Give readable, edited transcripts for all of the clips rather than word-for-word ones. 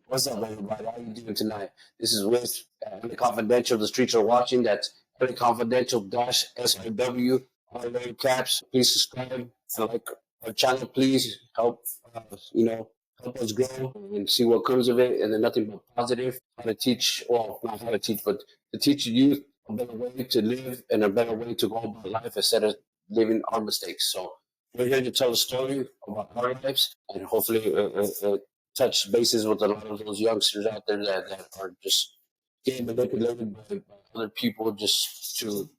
What's up, everybody? How you doing tonight? This is with LA Confidential. The streets are watching. That's LA Confidential dash SIW. All lower caps. Please subscribe and like our channel. Please help. Help us grow and see what comes of it. And then nothing but positive. How to teach. Well, not how to teach, but to teach the youth a better way to live and a better way to go about life instead of living our mistakes. So we're here to tell a story about our lives and hopefully touch bases with a lot of those youngsters out there that are just getting manipulated by other people just to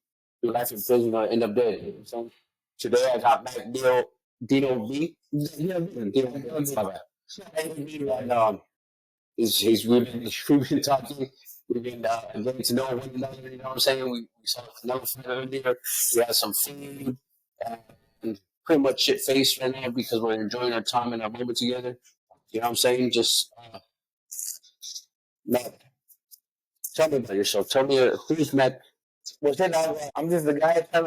do life in prison or end up dead. You know what I'm saying? Today I got back Dino V. Yeah, Dino V. My bad. And he's we've been talking. We've been getting to know one another. You know what I'm saying? We saw another fight earlier. We had some food. And pretty much shit faced right now because we're enjoying our time and our moment together. You know what I'm saying? Just Matt, tell me about yourself. Tell me who's Matt. Well, shit, I'm just the guy trying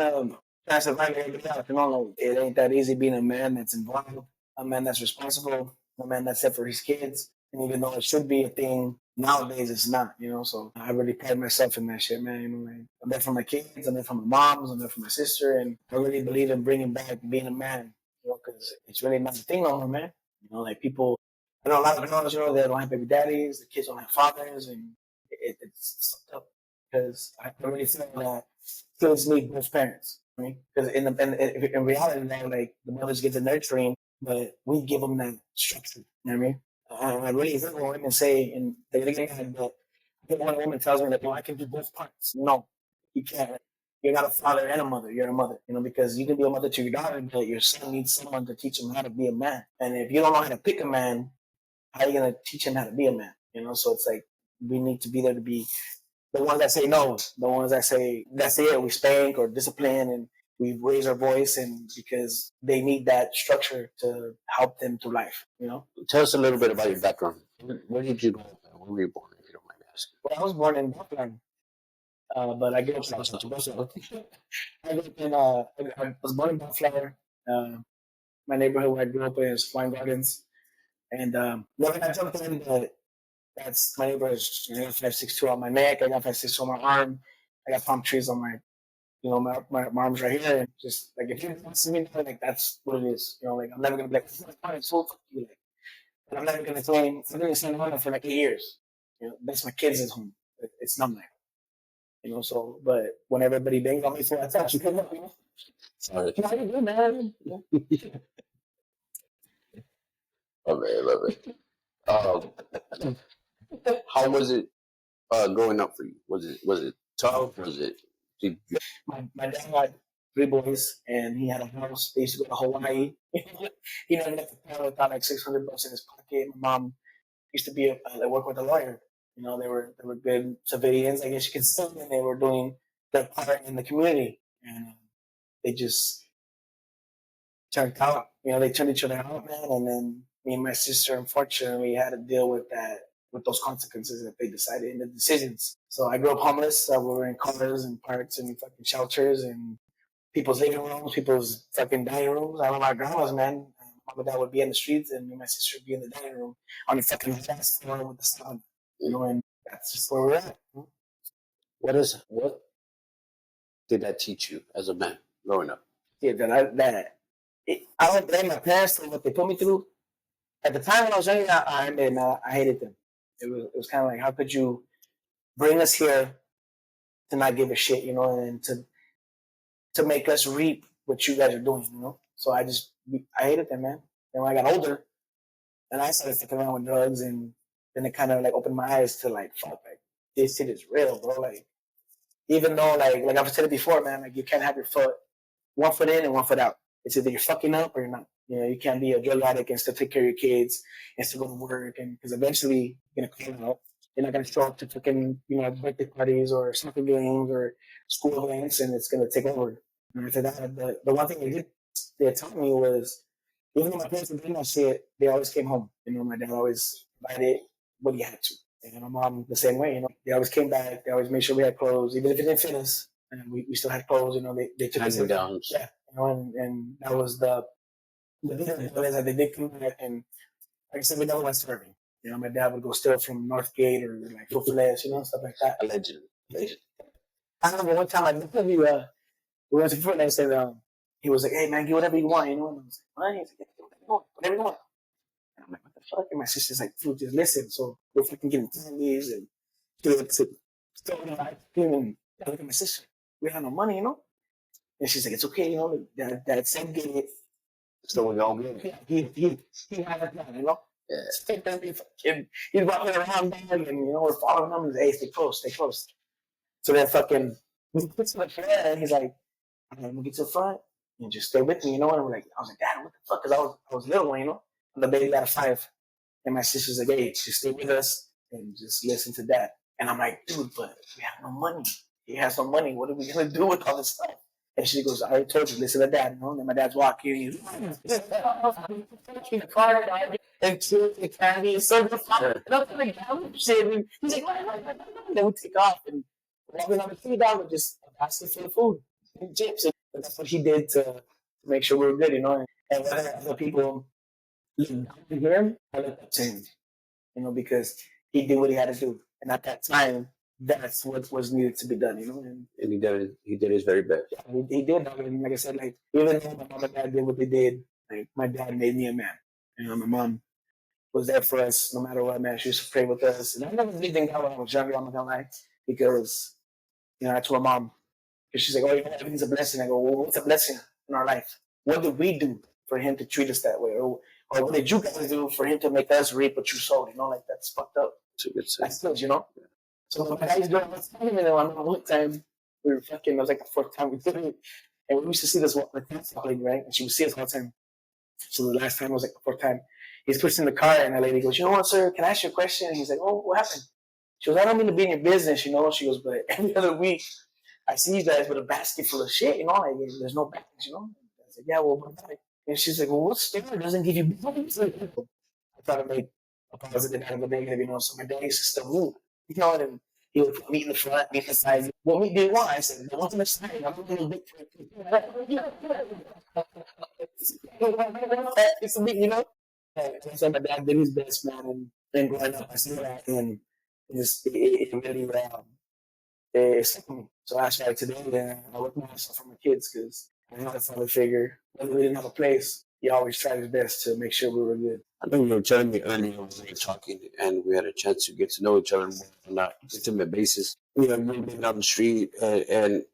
to survive every day. You know, it ain't that easy being a man that's involved, a man that's responsible, a man that's set for his kids. And even though it should be a thing nowadays, it's not. You know, so I really pride myself in that shit, man. You know, like, I'm there for my kids, I'm there for my moms, I'm there for my sister, and I really believe in bringing back being a man. You know, because it's really not a thing no more, man. You know, like people. I know a lot of girls, you know, they don't have baby daddies, the kids don't have fathers, and it's tough because I really feel that kids need both parents. Right? Because in reality now, like the mothers get the nurturing, but we give them that structure. You know what I mean? I really heard when women say, and they had that. I think one woman tells me that, I can do both parts. No, you can't. You're not a father and a mother. You're a mother, you know, because you can be a mother to your daughter, but your son needs someone to teach him how to be a man. And if you don't know how to pick a man, how are you gonna teach him how to be a man? You know, so it's like we need to be there to be the ones that say no, the ones that say that's it, we spank or discipline and we raise our voice, and because they need that structure to help them through life, you know. Tell us a little bit about your background. Where did you go? Where were you born? If you don't mind me asking. Well, I was born in Buffalo, but I grew up. I grew up in. I was born in Buffalo. Uh, my neighborhood where I grew up in is Wine Gardens, and never got jumped in, but that's my neighborhood. I got 562 on my neck. I got 562 on my arm. I got palm trees on my my arms right here. And just like if you see me, like that's what it is. You know, like I'm never gonna be like, so fuck you. Like, and I'm never gonna claim. I'm gonna stay home for like 8 years. You know, that's my kids at home. It's not like, you know. So, but when everybody bangs on me for that touch, you come up, you know. Sorry. How you doing, man? Yeah. Love it, love it. Um, how was it growing up for you? Was it tough? Was it? Did you, My dad had 3 boys, and he had a house. They used to go to Hawaii. He never left the town without like $600 in his pocket. My mom used to be they work with a lawyer. You know, they were good civilians, I guess you could say, and they were doing their part in the community. And they just turned out. You know, they turned each other out, man. And then me and my sister, unfortunately, had to deal with that, with those consequences that they decided in the decisions. So I grew up homeless. We were in cars and parks and fucking shelters and people's living rooms, people's fucking dining rooms. I remember my grandma's, man. Mom and dad would be in the streets, and me and my sister would be in the dining room on the fucking fast floor with the sun. You know, and that's just where we're at. what did that teach you as a man growing up? Yeah, I don't blame my parents for what they put me through. At the time when I was young, I hated them. It was kind of like, how could you bring us here to not give a shit, you know, and to make us reap what you guys are doing, you know. So I hated them, man. And when I got older, and I started sticking around with drugs, and then it kind of like opened my eyes to like, fuck, like this shit is real, bro. Like even though like I've said it before, man, like you can't have your foot one foot in and one foot out. It's either you're fucking up or you're not. You know, you can't be a drug addict and still take care of your kids and still go to work, and because eventually you're gonna call out. You're not gonna show up to fucking birthday parties or soccer games or school events, and it's gonna take over. And after that, the one thing they taught me was, even though my parents were doing that shit, they always came home. You know, my dad always provided what he had to. And my mom the same way, you know. They always came back, they always made sure we had clothes, even if it didn't fit us, and we still had clothes, you know, they took us Down. yeah, you know, and that was the difference is that they did come back, and like I said, we never went starving. My dad would go steal from Northgate or like Fufles, stuff like that. Allegedly. I remember one time we went to Fufles and he was like, "Hey man, get whatever you want," And I was like, "What?" He's like, "Yeah, whatever you want." And I'm like, "What the fuck?" And my sister's like, "Dude, just listen." So we're fucking getting candies and doing ice cream, and I look at my sister. We have no money, And she's like, "It's okay, Dad said get it." So we're going good. Yeah, he had a plan, Yeah. So he's walking around there, and we're following him. And hey, stay close, stay close. So then fucking we get to the front, and he's like, "I'm gonna get to the front and just stay with me," And I was like, "Dad, what the fuck?" Because I was little, And the baby got a 5, and my sister's like, "Hey, just stay with us and just listen to Dad." And I'm like, "Dude, but we have no money. He has no money. What are we gonna do with all this stuff?" And she goes, "I already told you, listen to Dad." And then my dad's walking. He's and cute and candy and so fun. Nothing like that. Shit. And he's like, "What?" Then we take off and walking on the $3 with just a basket full of food and chips. And that's what he did to make sure we were good, And whether other people looked down to him, I looked up to him, because he did what he had to do. And at that time, that's what was needed to be done, And he did his very best. Yeah, he did. I mean, like I said, like even though my mom and dad did what they did, like my dad made me a man. My mom was there for us no matter what, man. She used to pray with us. And I never really think that when I was younger, I'm not gonna lie, because I told my mom, because she's like, "Oh, everything's a blessing." I go, "Well, what's a blessing in our life? What did we do for him to treat us that way? Or what did you guys do for him to make us reap what you sowed? Like that's fucked up. It's a good That's good, So my dad's doing what's time, and then one time we were fucking. It was like the 4th time we did it, and we used to see this lady, right? And she would see us all the time. So the last time was like the 4th time. He's pushing the car, and the lady goes, "You know what, sir? Can I ask you a question?" And he's like, "Oh, what happened?" She goes, "I don't mean to be in your business, She goes, "But every other week, I see you guys with a basket full of shit, Like there's no bags, I was like, "Yeah, well, what about it?" And she's like, "Well, what store doesn't give you bags?" I try to make a positive out of a negative, So my dad used to still move, and he would put meat in the front, meat in the side. "What meat do you want?" I said, "The one on the side. I'm going to big it's a meat, So my dad did his best, man, and growing up, I see that, and it really it stuck me. So that's why today I look myself for my kids because I had a father figure. When we didn't have a place, he always tried his best to make sure we were good. I know you were telling me earlier when we were talking and we had a chance to get to know each other more on that intimate basis. You were living on the street, and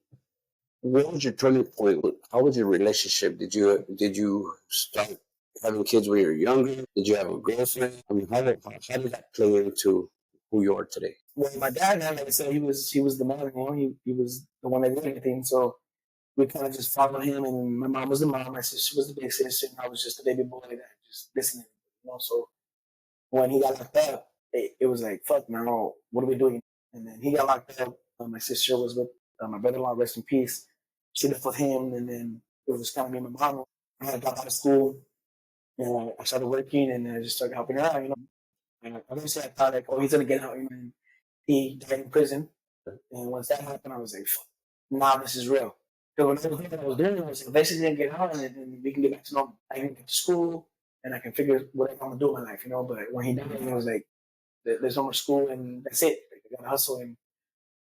what was your turning point? How was your relationship? Did you start having kids when you were younger? Did you have a girlfriend? I mean, how did that play into who you are today? Well, my dad, man, like I said, he was the man. He was the one that did everything. So we kind of just followed him, and my mom was the mom. My sister was the big sister, and I was just the baby boy that just listening. So when he got locked up, it was like, fuck, man, what are we doing? And then he got locked up. My sister was with my brother-in-law, rest in peace. She left with him, and then it was kind of me and my mom. I had got out of school, and I started working, and I just started helping her out, And obviously, I thought, like, oh, he's going to get out, And he died in prison. And once that happened, I was like, fuck, now this is real. Because when I was doing, I was like, eventually going to get out, and then we can get back to normal. I can get to school, and I can figure whatever I'm going to do in my life, But when he died, I was like, there's no more school, and that's it. Like, I got to hustle.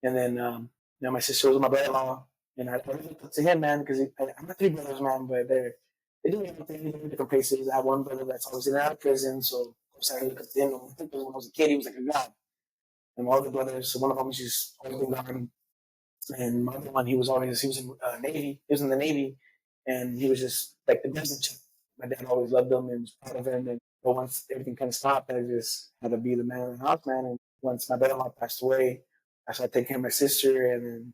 And then, my sister was my brother-in-law, and I looked up to him, man, because I'm not 3 brothers, man, but they do everything in different places. I have one brother that's always in and out of prison, so I'm sorry to look up to him. I think when I was a kid, he was like a god. And my other brothers, so one of them is just always been gone. And my other one, he was in Navy. He was in the Navy, and he was just like the golden child. My dad always loved him and was proud of him. But once everything kind of stopped, I just had to be the man in the house, man. And once my brother-in-law passed away, I started taking care of my sister, and then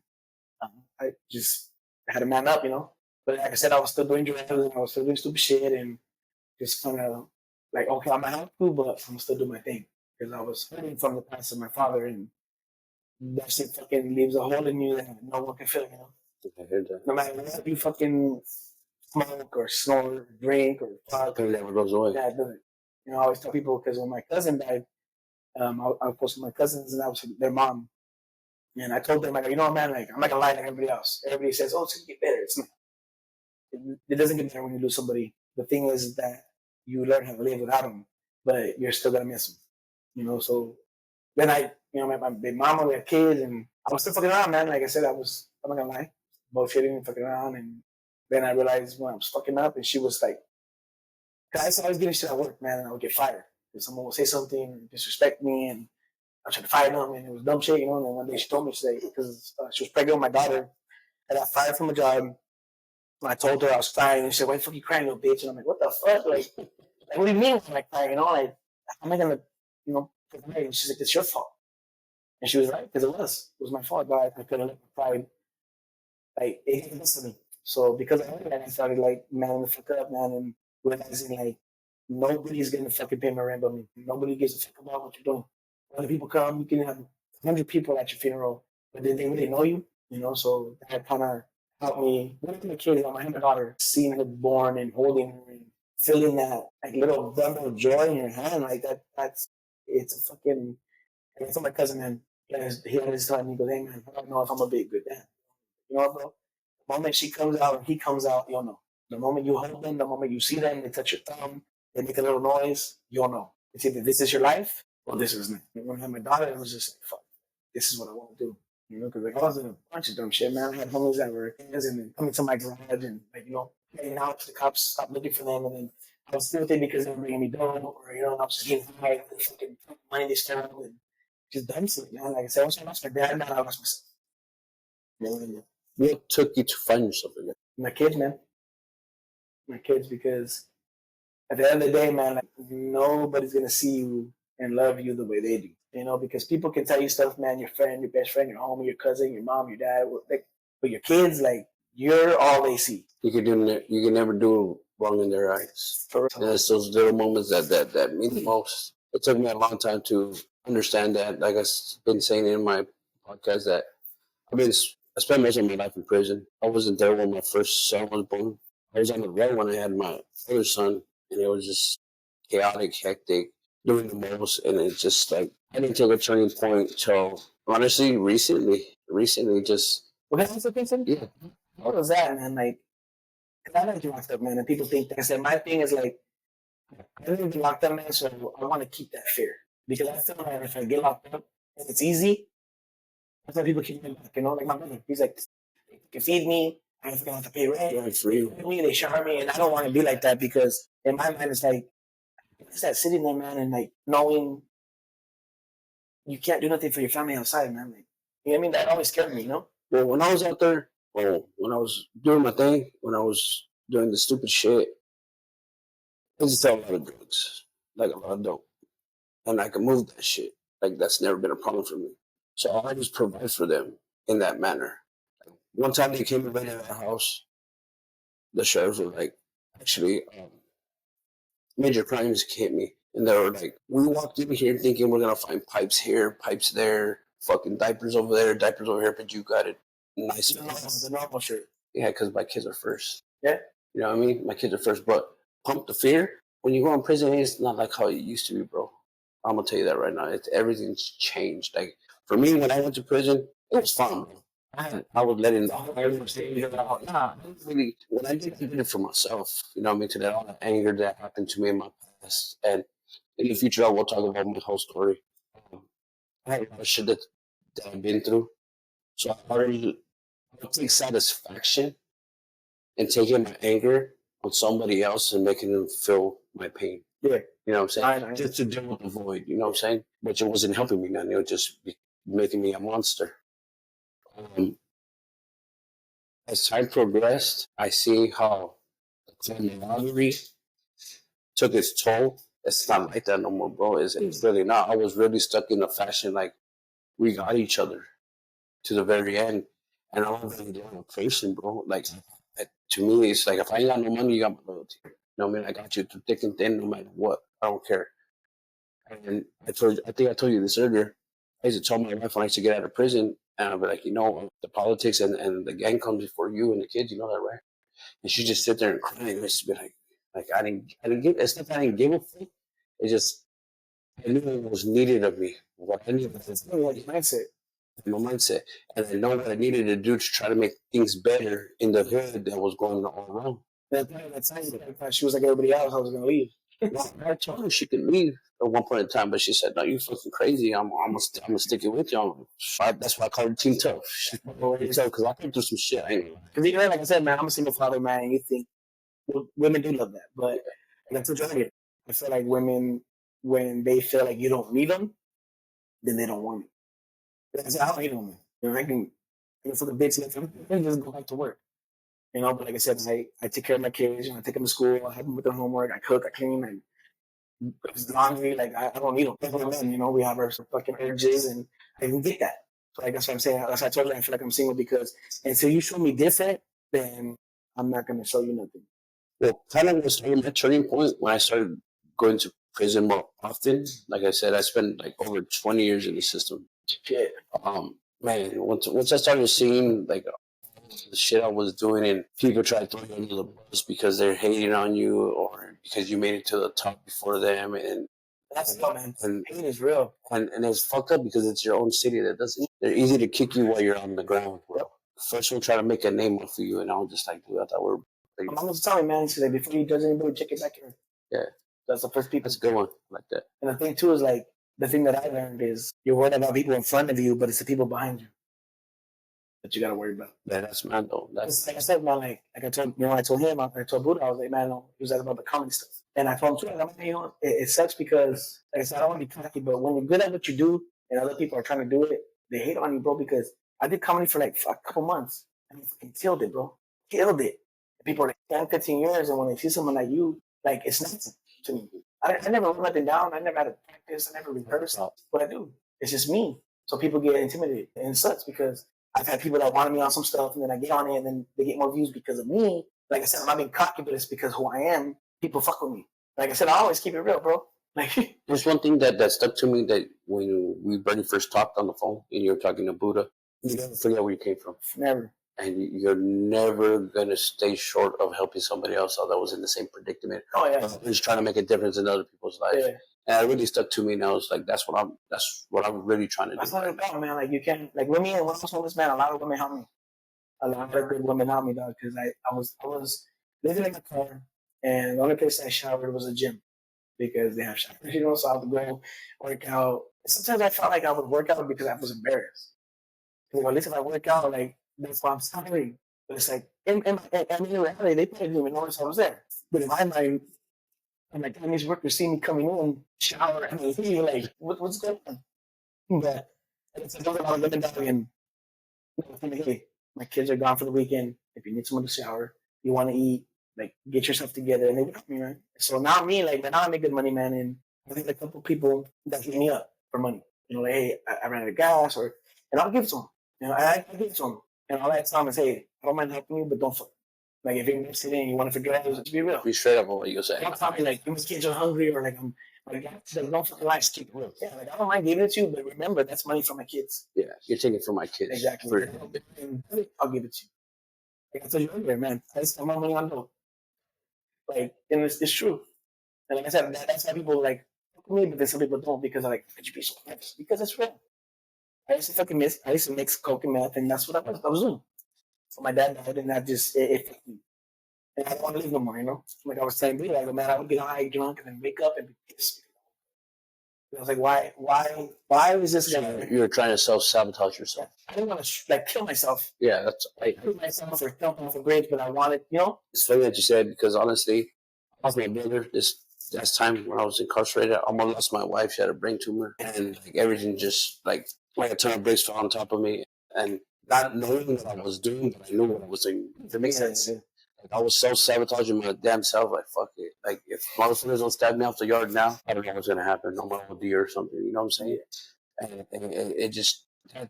I just had to man up, But like I said, I was still doing drugs, and I was still doing stupid shit, and just kind of like, okay, I'm gonna help you, but I'm still doing my thing because I was hurting from the past of my father, and that shit fucking leaves a hole in you that no one can fill. I heard that. No matter what you fucking smoke or snort or drink or fuck, It never goes away. yeah, it doesn't. I always tell people because when my cousin died, I was close with my cousins, and I was their mom. And I told them, like, man, like, I'm not gonna lie like everybody else. Everybody says, oh, it's gonna get better. It's not. It doesn't get better when you lose somebody. The thing is that you learn how to live without them, but you're still gonna miss them. So then my big mama, we had kids, and I was still fucking around, man. Like I said, I'm not gonna lie, bullshitting and fucking around. And then I realized when I was fucking up, and she was like, cause I was getting shit at work, man, and I would get fired. If someone would say something, disrespect me, and I tried to fire them, and it was dumb shit, And then one day she told me, because she was pregnant with my daughter, I got fired from a job. And I told her I was crying, and she said, "Why the fuck you crying, little bitch?" And I'm like, "What the fuck? Like what do you mean I'm like crying? Like, how am I gonna, provide?" And she's like, "It's your fault." And she was right, because it was. It was my fault, but I couldn't let my pride, like, it got this to me. So because of that, I started, like, man, the fuck up, man, and realizing, like, nobody's gonna fucking pay my rent but me. Nobody gives a fuck about what you're doing. When people come, you can have 100 people at your funeral, but did they really know you? So that kind of helped me. When I was a kid, my daughter, seeing her born and holding her and feeling that, like, little bundle of joy in your hand, like it's a fucking, I told my cousin, man, he had his time, he goes, "Hey, man, I don't know if I'm gonna be a good dad." You know what, bro? The moment she comes out or he comes out, you'll know. The moment you hold them, the moment you see them, they touch your thumb, they make a little noise, you'll know. It's either this is your life or this is not. When I had my daughter, it was just like, fuck, this is what I want to do. Because like, I was in a bunch of dumb shit, man. I had homies that were coming to my garage and, like, getting out to the cops, stop looking for them, and then I was still with it because they were bringing me down, or, I was just getting high, and fucking money this time, and just dumb shit, man. Like I said, once I lost my dad, man, I lost myself. What took you to find yourself again? My kids, man. My kids, because at the end of the day, man, like, nobody's gonna see you and love you the way they do. Because people can tell you stuff, man. Your friend, your best friend, your homie, your cousin, your mom, your dad. Like, but your kids, like, you're all they see. You can never do wrong in their eyes. And it's those little moments that mean the most. It took me a long time to understand that. Like I've been saying in my podcast, that I spent most of my life in prison. I wasn't there when my first son was born. I was on the road when I had my other son, and it was just chaotic, hectic, doing the most, and it's just like I didn't take a turning point till honestly recently, just What was the thing? yeah. What was that, man? Like, I got locked up, man, and people think that. I said my thing is, like, I didn't get locked up, man, so I want to keep that fear, because I feel like if I get locked up and it's easy, that's why people keep me back. Like my brother, he's like, they can feed me. I don't have to pay rent. Right, free. They shower me, and I don't want to be like that, because in my mind it's like, it's that sitting there, man, and like knowing you can't do nothing for your family outside, man. Like, you know what I mean? That always scared me, Well, when I was out there, when I was doing my thing, when I was doing the stupid shit, I just sell a lot of drugs, like a lot of dope, and I can move that shit. Like that's never been a problem for me. So I just provide for them in that manner. One time they came and raided our house. The sheriffs were like, actually, major crimes hit me, and they were like, we walked in here thinking we're gonna find pipes here, pipes there, fucking diapers over there, diapers over here, but you got it nice. The normal shit. Yeah, because my kids are first. Yeah. You know what I mean? My kids are first, but pump the fear. When you go in prison, it's not like how it used to be, bro. I'm gonna tell you that right now. Everything's changed. Like for me, when I went to prison, it was fun, bro. I was letting the whole stage out. Nah, really. When I did it for myself. You know what I mean? To that all the anger that happened to me in my past, and in the future, I will talk about my whole story. I had a lot of shit that I've been through, so I take satisfaction in taking my anger on somebody else and making them feel my pain. Yeah. You know what I'm saying? Just to deal with the void, you know what I'm saying? Which it wasn't helping me none. It was just making me a monster. As time progressed, I see how the camaraderie took its toll. It's not like that no more, bro. It's really not. I was really stuck in a fashion like we got each other to the very end. And I was really doing a patient, bro. Like, to me, it's like if I ain't got no money, you got my loyalty. You know what I mean? I got you through thick and thin, no matter what. I don't care. And I think I told you this earlier. I used to tell my wife when I used to get out of prison, and I'd be like, the politics and the gang comes before you and the kids, you know that, right? And she just sit there and cry. And I used to be like I didn't give. It's not that I didn't give a fuck. It just I knew it was needed of me. What I needed was mindset. My mindset, and I know what I needed to do to try to make things better in the hood that was going all wrong. That time, she was like everybody else. I was gonna leave. I told her she could leave at one point in time, but she said, "No, you fucking crazy. I'm gonna stick it with you." That's why I call her Team Tough. She's tough because I've been through some shit. I ain't gonna lie. Because even like I said, man, I'm a single father, man. And you think women do love that, but that's what I I feel like women, when they feel like you don't need them, then they don't want it. Like I said, I don't need them. You know, I can feel the bitch and just go back to work. You know, but like I said, I take care of my kids. You know, I take them to school. I help them with their homework. I cook. I clean. It's laundry. Like I don't need them. Men, you know, we have our fucking urges, and I can get that. So like that's what I'm saying. That's why I told you I feel like I'm single because until you show me different, then I'm not gonna show you nothing. Well, kind of was my turning point when I started going to prison more often. Like I said, I spent like over 20 years in the system. Shit. Man, once I started seeing like the shit I was doing, and people try to throw you under the bus because they're hating on you or because you made it to the top before them, and That's real, man. and Pain is real. and it's fucked up because it's your own city that doesn't. They're easy to kick you while you're on the ground. Yep. First, we'll try to make a name off of you, and I'll just like, dude, I thought we were. My mom was telling me, man, she said, before you judge anybody, check it back here. Yeah. That's the first people. That's a good one. I like that. And the thing too is like the thing that I learned is you're worried about people in front of you, but it's the people behind you that you gotta worry about. Yeah, that's mad though. That's like I said, man, like I told I told him, I told Buddha, I was like, man, no, he was like about the comedy stuff. And I told him too, like, you know, it sucks because like I said, I don't want to be cocky, but when you're good at what you do and other people are trying to do it, they hate on you, bro, because I did comedy for like a couple months and I fucking killed it, bro. Killed it. People are like 10, 15 years, and when they see someone like you, like it's nothing to me. I never wrote nothing down. I never had to practice. I never rehearsed what I do. It's just me. So people get intimidated. And it sucks because I've had people that wanted me on some stuff, and then I get on it, and then they get more views because of me. Like I said, I'm not being cocky, but it's because who I am. People fuck with me. Like I said, I always keep it real, bro. Like there's one thing that stuck to me that when we barely first talked on the phone and you were talking to Buddha, you never forget where you came from. Never. And you're never gonna stay short of helping somebody else that was in the same predicament. Oh yeah. Just trying to make a difference in other people's lives. Yeah. And it really stuck to me. Now it's like that's what I'm really trying to do. That's what it's about, man. Like you can't like with me and when I was homeless, man, a lot of women helped me. A lot of good women helped me, dog, because I was living in the car, and the only place I showered was a gym because they have showers, you know. So I would go work out. Sometimes I felt like I would work out because I was embarrassed. Well, at least if I work out, like that's why I'm sorry. But it's like, in reality, they probably didn't even notice I was there. But in my mind, I'm like, damn, these workers see me coming in, shower, and they like, what's going on? But it's another lot of women dying. And hey, my kids are gone for the weekend. If you need someone to shower, you want to eat, like get yourself together, and they would help me, right? So now me, like, now I make good money, man, and I think a couple people that hit me up for money. You know, like, hey, I ran out of gas, and I'll give it to them. You know, I give it to them, and all that time is, hey, I don't mind helping you, but don't fuck. Like if you're interested in, you want to figure out, just be real. Be straight up on what you're saying. Don't tell me like my kids are hungry or like I'm like don't fucking lie. Keep it real. Yeah, like I don't mind giving it to you, but remember that's money from my kids. Yeah, you're taking it from my kids. Exactly. I'll give it to you. Like I told you earlier, man. I spend my money on dope. Like, and it's true. And like I said, that's why people like me, but then some people don't because they're like, could you be so nice? Because it's real. I used to mix coke and meth, and that's what I was doing. So my dad died, and that just it and I don't want to live no more, you know? Like I was saying, like, man, I would get high, drunk, and then wake up and be pissed. I was like, why is this guy? You're trying to self-sabotage yourself. I didn't want to like kill myself. Yeah, that's I kill myself or jump off a bridge, but I wanted, you know? It's funny that you said because honestly, I was my brother this last time when I was incarcerated. I almost lost my wife. She had a brain tumor, and like everything just like a ton of bricks fell on top of me, and not knowing what I was doing, but I knew what I was doing. Does it make sense? Yeah. Like I was self-sabotaging my damn self. Like fuck it. Like if motherfuckers don't stab me off the yard now, I don't know what's gonna happen. I'm gonna OD or something. You know what I'm saying? And it just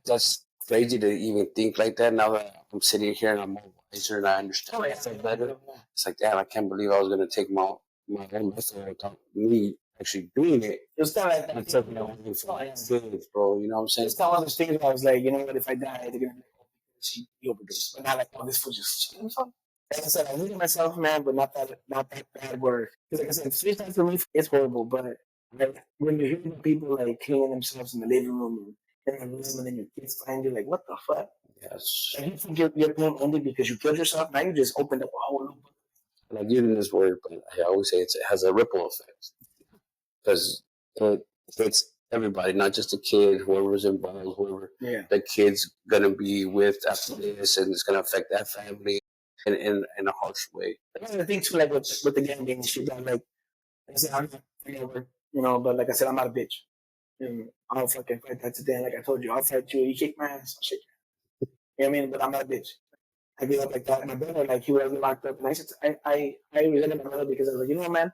that's crazy to even think like that. Now that I'm sitting here and I'm more wiser and I understand myself better, it's like damn, I can't believe I was gonna take my own method without me actually doing it. It's kind of like that. It's bro. You know what I'm saying? It's kind of one of those things where I was like, you know what? If I die, they're gonna she overdosed. But not like, oh, this fool just shit himself. Like I said, I hated myself, man, but not that bad word. Because like I said, street time for me, it's horrible. But like, when you hear people like killing themselves in the living room or in the room, and then your kids find you, like, what the fuck? Yes. And you think your pain ended because you killed yourself? Now you just opened up a whole new book. And I give this word, but I always say it has a ripple effect because it hits everybody, not just the kid, whoever's involved, whoever the kid's gonna be with after this, and it's gonna affect that family in a harsh way. Another thing too, like with the gang shit, like I said, I'm not, but like I said, I'm not a bitch. And I'll fucking fight that today. Like I told you, I'll fight you. You kick my ass, I'll shake your ass. You know what I mean? But I'm not a bitch. I grew up like that. My brother, like, he would have been locked up. And I resented my brother because I was like, you know what, man?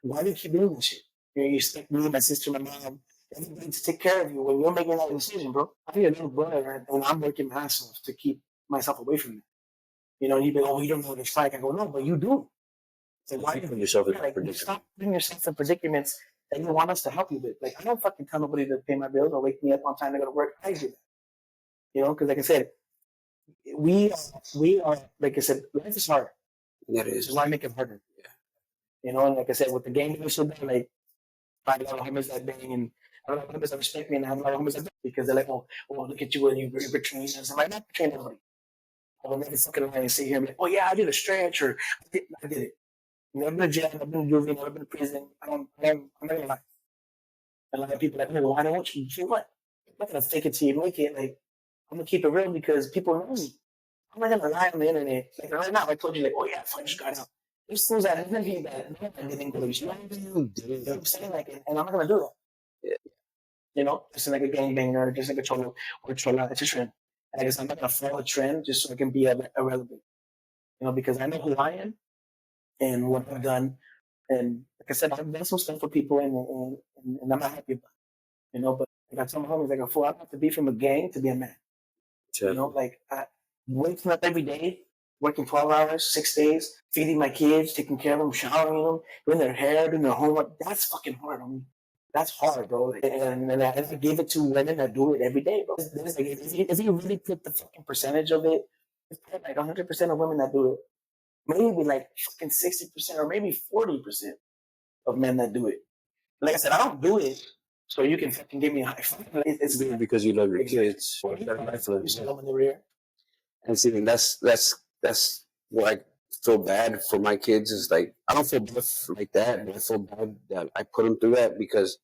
Why do you keep doing this shit? You stuck me, my sister, my mom, everybody to take care of you when you're making that decision, bro. I need a little brother, and I'm working my ass off to keep myself away from that. And he'd be like, oh, you don't know what it's like. I go, no, but you do. So why do you put yourself in predicaments? Stop putting yourself in predicaments that you want us to help you with. Like, I don't fucking tell nobody to pay my bills or wake me up on time to go to work. I do that. Because like I said, we are, like I said, life is hard. Yeah, it is. So why make it harder? Yeah. And like I said, with the game we should do, like, I have a lot of homies that bang, and I have a lot of homies that respect me, and I have a lot of homies that bang because they're like, oh, look at you and you're betraying us. I'm like, not betraying nobody. I will never fucking lie and sit here and be like, oh yeah, I did a stretch, or I did it. I've been to jail, I've been to juvie, I've been to prison. I'm not gonna lie. And a lot of people are like, oh, why don't you? You know what? I'm not gonna fake it till you make it. Like, I'm gonna keep it real because people know me. I'm not gonna lie on the internet. Like right now, I told you, like, oh yeah, I just got out. There's things that I didn't that didn't go. You know what I'm saying? Like, and I'm not gonna do that. Just like a gangbanger, just like a cholo or chola. It's a trend. And I guess I'm not gonna follow a trend just so I can be irrelevant. Because I know who I am and what I've done. And like I said, I've done some stuff for people, and I'm not happy about it. But like I tell my homies, like, I have to be from a gang to be a man. Like, waking up every day, working 12 hours, 6 days, feeding my kids, taking care of them, showering them, doing their hair, doing their homework. That's fucking hard, homie. That's hard, bro. And I give it to women that do it every day, bro. If you really put the fucking percentage of it, it's like 100% of women that do it. Maybe like fucking 60% or maybe 40% of men that do it. Like I said, I don't do it so you can fucking give me a high five. It's because you love your kids. You still them in the rear. And see, that's what I feel bad for my kids is like I don't feel bad like that, but I feel bad that I put them through that because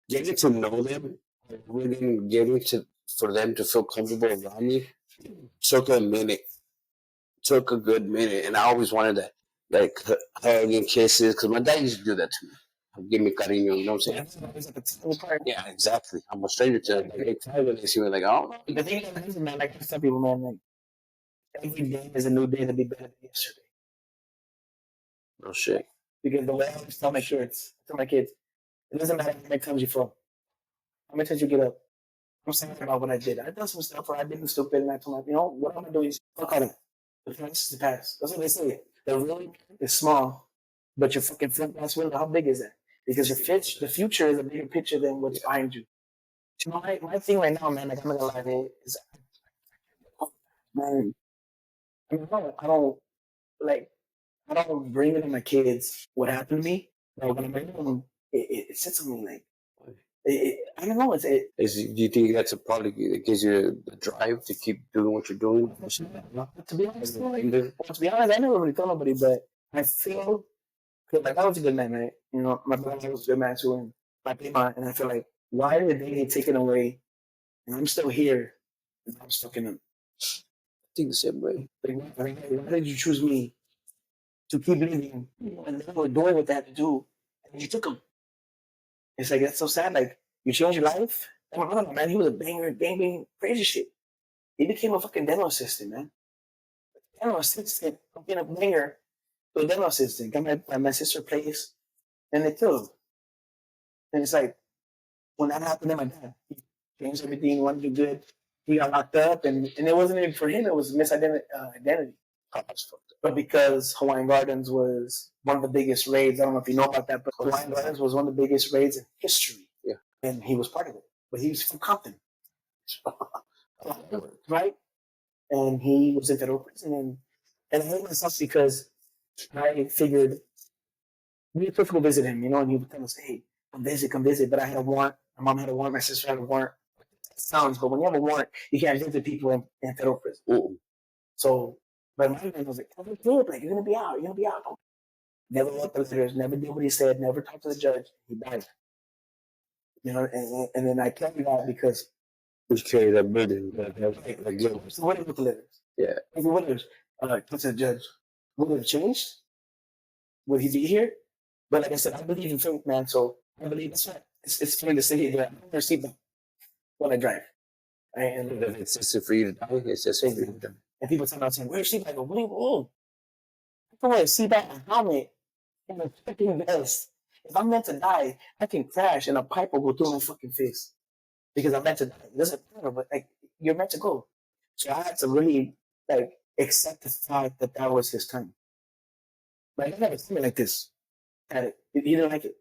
getting to know them, really getting to for them to feel comfortable around me took a minute. Took a good minute, and I always wanted to like hug and kisses because my dad used to do that to me. Give me cariño, you know what I'm saying? Yeah, exactly. I'm a stranger to them. Like, they tell me, they see me like, oh. The thing is, man, like I tell people, man, like every day is a new day to be better than yesterday. No shit. Because the way I always tell my kids, it doesn't matter how many times you fall, how many times you get up. I'm saying about what I did. I done some stuff where I did stupid, and I told them, what I'm gonna do is fuck all that. The past is the past. That's what they say. The road is small, but your fucking front glass window, how big is that? Because the future is a bigger picture than what's behind you. My thing right now, man, like I'm not gonna lie, man, is man, I don't bring it on my kids what happened to me. Like when I bring it on, it sits on me like I don't know. Do you think that's probably it gives you the drive to keep doing what you're doing? To be honest, I never really told nobody, but I feel like I was a good man, right? My brother was a good man too, and my prima, and I feel like why did they get taken away, and I'm still here, and I'm stuck in them. I think the same way. Like, why did you choose me to keep living, and they were doing what they had to do, and you took them? It's like, that's so sad. Like, you changed your life? I don't know, man. He was a banger, bang, crazy shit. He became a fucking dental assistant, man. Dental assistant, from being a banger to a dental assistant. Got my sister's place, and they killed him. And it's like, when that happened to my dad, he changed everything, wanted to do good. He got locked up, and it wasn't even for him, it was misidentity. But because Hawaiian Gardens was one of the biggest raids, I don't know if you know about that, but Hawaiian Gardens was one of the biggest raids in history. Yeah. And he was part of it. But he was from Compton. Right? And he was in federal prison. And I hate myself because I figured we were supposed to go visit him, and he would tell us, hey, come visit. But I had a warrant. My mom had a warrant. My sister had a warrant. It sounds, but when you have a warrant, you can't visit people in federal prison. Ooh. So But my man was like, "Oh, good, like you're gonna be out. You're gonna be out." Never wrote the letters. Never did what he said. Never talked to the judge. He died. You know, and then I tell you that because Who's carrying that burden? Like guilt. so what if with the letters? Yeah. If he would have talked to the judge, would it have changed? Would he be here? But like I said, I believe in film, man. So I believe that's why it's funny to say that I don't wear seatbelt when I drive. And If it's just for you to die, it's just for you to die. and people tell me, saying, "Where's seatbelt?" I go, "What do you mean? I can wear a seatbelt and a helmet and a fucking vest. If I'm meant to die, I can crash and a pipe will go through my fucking face because I'm meant to die. It doesn't matter, but like you're meant to go." So I had to really like accept the fact that that was his time. Like I never seen it like this. He didn't like it.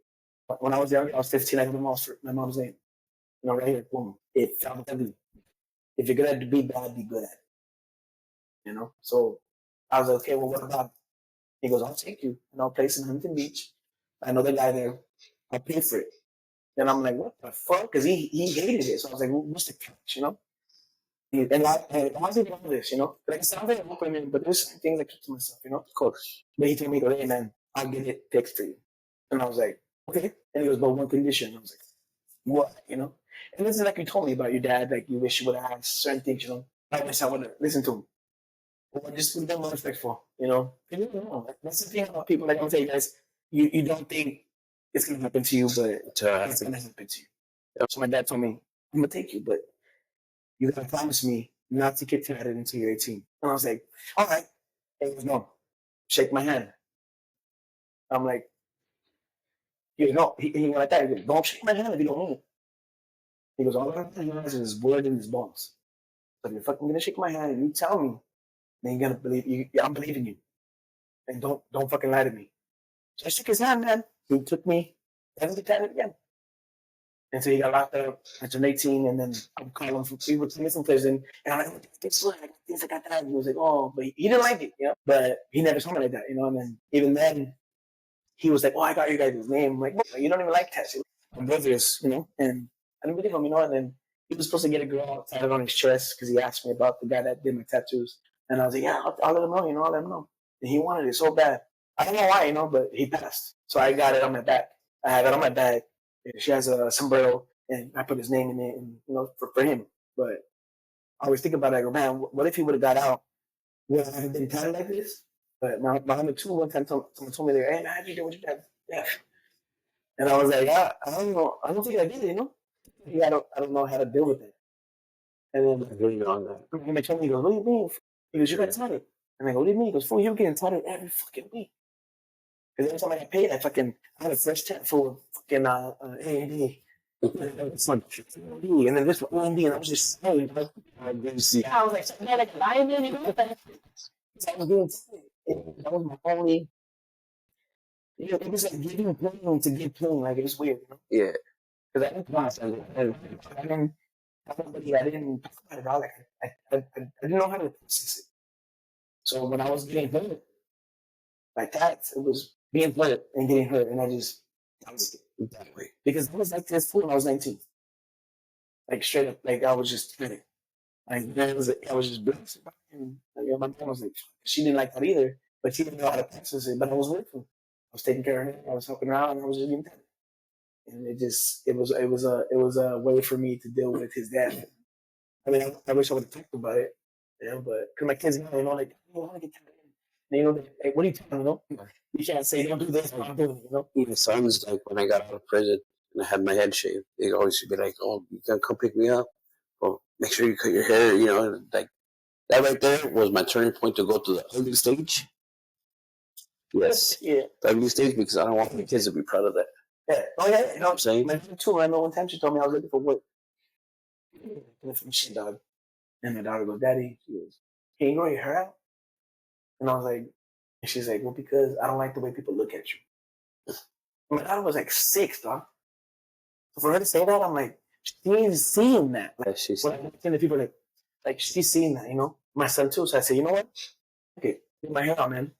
When I was young, I was 15. I got my mom's name. You know, right here, boom. It felt heavy. If you're gonna be bad, be good at it. You know. So I was like, okay, well, what about? He goes, I'll take you and I'll place in Huntington Beach. I know the guy there. I'll pay for it. And I'm like, what the fuck? Because he hated it. So I was like, well, what's the catch? You know. And I didn't know this, you know. Like I said, I'm very open, man, but there's some things I keep to myself, you know. Of course. But he told me, hey, man, I'll get it fixed for you. And I was like, okay. And he goes, but one condition. I was like, what? You know? And this is like you told me about your dad, like you wish you would have asked certain things, you know. I wish I would have listened to him. Or just be more respectful, you know. And you know, that's the thing about people. Like I'm saying, guys, you don't think it's gonna happen to you, but it's gonna happen to you. Yep. So my dad told me, I'm gonna take you, but you gotta promise me not to get tatted until you're 18. And I was like, all right. And he goes, no, shake my hand. I'm like, you know, he went like that. He goes, don't shake my hand if you don't mean it. He goes, all I have is his word and his bones. So if you're fucking gonna shake my hand and you tell me, then you're gonna believe you. I'm believing you. And don't fucking lie to me. So I shook his hand, man. He took me, never get tatted again. And so he got locked up. I turned 18, and then I'm calling from he was from prison. And I'm like, guess what? I got this, I got that. And he was like, oh, but he didn't like it, you know. But he never told me like that, you know. And then even then, he was like, oh, I got your guys' name. I'm like, you don't even like tattoos. My brothers, you know. And I didn't believe him, you know. And then he was supposed to get a girl tatted on his chest because he asked me about the guy that did my tattoos. And I was like, yeah, I'll let him know, you know, I'll let him know. And he wanted it so bad. I don't know why, you know, but he passed. So I got it on my back. I have it on my back. She has a sombrero, and I put his name in it, and you know, for him. But I always think about it. I go, man, what if he would have got out? Would I have been tatted like this? But my number two, one time, someone told me, hey, how'd you do what you did? Yeah. And I was like, I don't know. I don't think I did it, you know? Yeah, I don't know how to deal with it. And then I really on that. he told me, he goes, what do you mean? He goes, you got tatted. And I go, what do you mean? He goes, fool, you're getting tatted every fucking week. Because every time I got paid, I had a fresh tat for fucking A&D. And then this one A&D, and I was just saying, like, I was like, man, like a lineman, you know what that? I was doing that was my only, you know, it was like giving pain to get pain, like it was weird, you know? Yeah. Because I didn't process it. I didn't talk about it all. Like, I didn't know how to process it. So when I was getting hurt, like that, it was being hurt and getting hurt, and I was that way because I was like this when I was 19, like straight up, like I was just kidding. Like I was just blessed. And like, my mom was like, she didn't like that either, but she didn't know how to process it. But I was with her. I was taking care of her. I was helping her out, and I was just getting better. And it was a way for me to deal with his death. I mean, I wish I would have talked about it, you know, but because my kids, you know, like, I want to get tired. You know, like, what are you talking about? You know? You can't say don't do this, don't do it, you know. Even sons, like when I got out of prison and I had my head shaved, they always be like, "Oh, you can come pick me up. Well, make sure you cut your hair." You know, like that right there was my turning point to go to the ugly stage. Yes, Yeah, the ugly stage because I don't want my kids to be proud of that. yeah. Oh yeah, You know what I'm saying? My friend too. I know one time she told me I was looking for work. From shit, dog. And my daughter goes, Daddy, she goes, can you grow your hair out? And I was like, and she's like, well, because I don't like the way people look at you. My daughter was like 6, dog. So for her to say that, I'm like, she's seeing that. Like, she's when I'm seeing the people like she's seeing that, you know. My son too. So I said, you know what? Okay, get my hair out, man.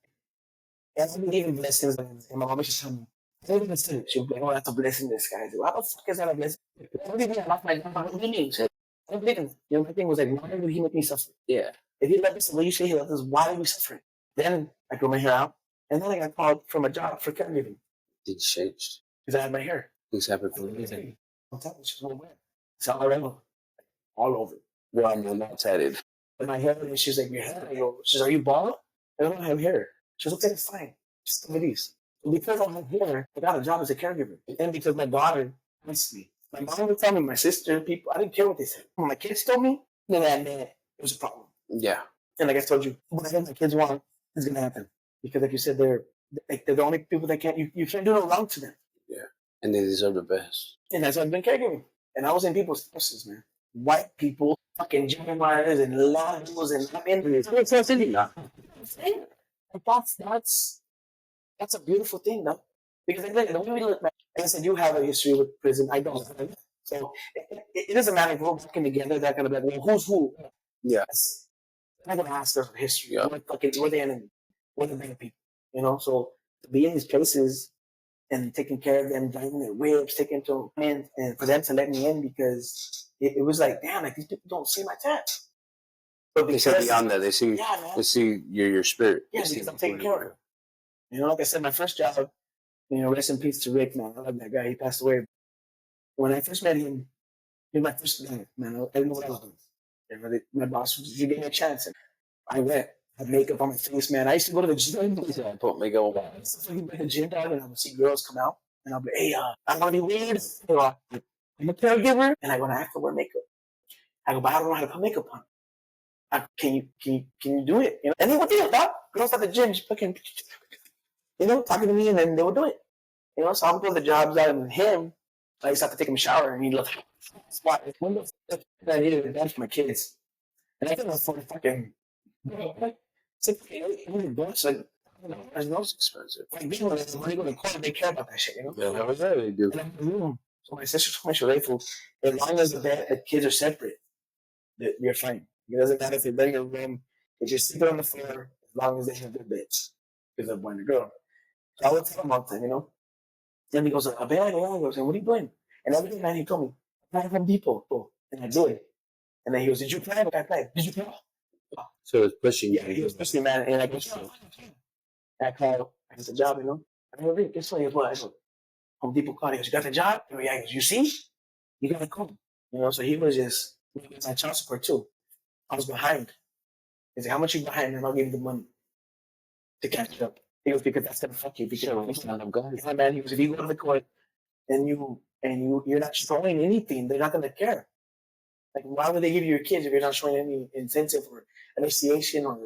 And I believe in blessings. And my mom used to tell me, I don't even see it. She'll be like, oh, that's a blessing in disguise. Why the fuck is that a blessing? I don't believe in I lost my grandpa. What do you mean? I don't believe in it. You know, my thing was like, why would he make me suffer? Yeah. If he loved us the way you say he loved us, why are we suffering? Then I grew my hair out, and then I got called from a job for caregiving. Things changed. Because I had my hair. Things happened for a reason. I'm telling you, she's one way. It's all around. All over. Well, I'm not tatted. But my hair, and she's like, your hair? I go, she's, are you bald? I don't have hair. She goes, okay, it's fine. Just give me these. And because I have hair, I got a job as a caregiver. And because my daughter missed me. My mom would tell me, my sister, people, I didn't care what they said. When my kids told me, then it was a problem. Yeah. And like I told you, whatever my kids want is going to happen. Because like you said, they're the only people that can't, you can't do no wrong to them. Yeah. And they deserve the best. And that's why I've been caregiving. And I was in people's houses, man. White people, fucking Jeremiahs and Latinos and I'm in that's a beautiful thing, though. Because like, the way we look, like I said, you have a history with prison. I don't. So it doesn't matter if we're working together. That kind of like, well, who's who? Yes. I'm not gonna ask their history. Yeah. We're the enemy. We're the bad people. You know. So to be in these places and taking care of them, driving their whips, taking to them, and for them to let me in because it was like, damn, like these people don't see my tats. But they see beyond that. They see, they see your spirit. Yeah, because I'm taking care of them. You know, like I said, my first job, you know, rest in peace to Rick, man. I love that guy. He passed away. When I first met him, he was my first guy, man. I didn't know what I was doing. My boss was, you gave me a chance. And I went. I had makeup on my face, man. I used to go to the gym. I put makeup on my face. I used to the gym down and I would see girls come out. And I'll be, hey, I want to be weird. I'm a caregiver. And I go, I have to wear makeup. I go, but I don't know how to put makeup on. Can you do it? You know? And they would do it, dog. Girls at the gym just fucking, you know, talking to me, and then they would do it. You know, so I would go to the jobs out, and him, I used to have to take him a shower, and he'd look spot his window. And I needed a bed for my kids. And I couldn't afford to fucking, it's like, I know it's expensive. Like, being when they go to court, they care about that shit, you know? Yeah, that was that they do. So my sister told me, she's grateful, as long as the kids are separate, you're fine. It doesn't matter if they're in your room, if you're sleeping on the floor, as long as they have their beds. Because of boy and a girl. So I would tell him all the time, you know? And he goes, I bet I goes, and what are you doing? And every day, man, he told me, apply from people. And I do it. And then he goes, did you apply? I applied. Did you apply? So it's pushing you. Yeah, he was pushing me, man. And I go, I called, I got the job, you know? I mean, Rick, guess what? He goes, I go, Home Depot called. He goes, you got the job? I go, yeah. He goes, you see? You got to come. You know, so he was just, my child support too. I was behind. He's like, how much you behind? And I'll give you the money to catch up. He goes, because that's gonna fuck you. Because yeah, man, he goes, if you go to the court and you're not showing anything, they're not gonna care. Like, why would they give you your kids if you're not showing any incentive or initiation or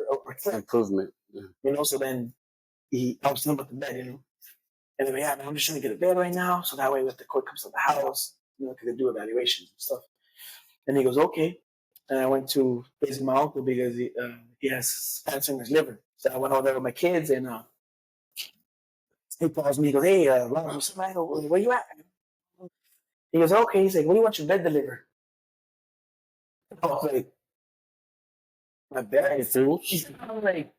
improvement? Yeah. You know, so then I was telling about the bed, you know. And then, yeah, man, I'm just trying to get a bed right now, so that way if the court comes to the house, you know, because they do evaluations and stuff. And he goes, okay. And I went to visit my uncle because he has cancer in his liver. So I went over there with my kids, and he calls me. He goes, hey, Ron, where you at? He goes, okay. He's like, when do you want your bed delivered? I was like, my bed is full. I'm like,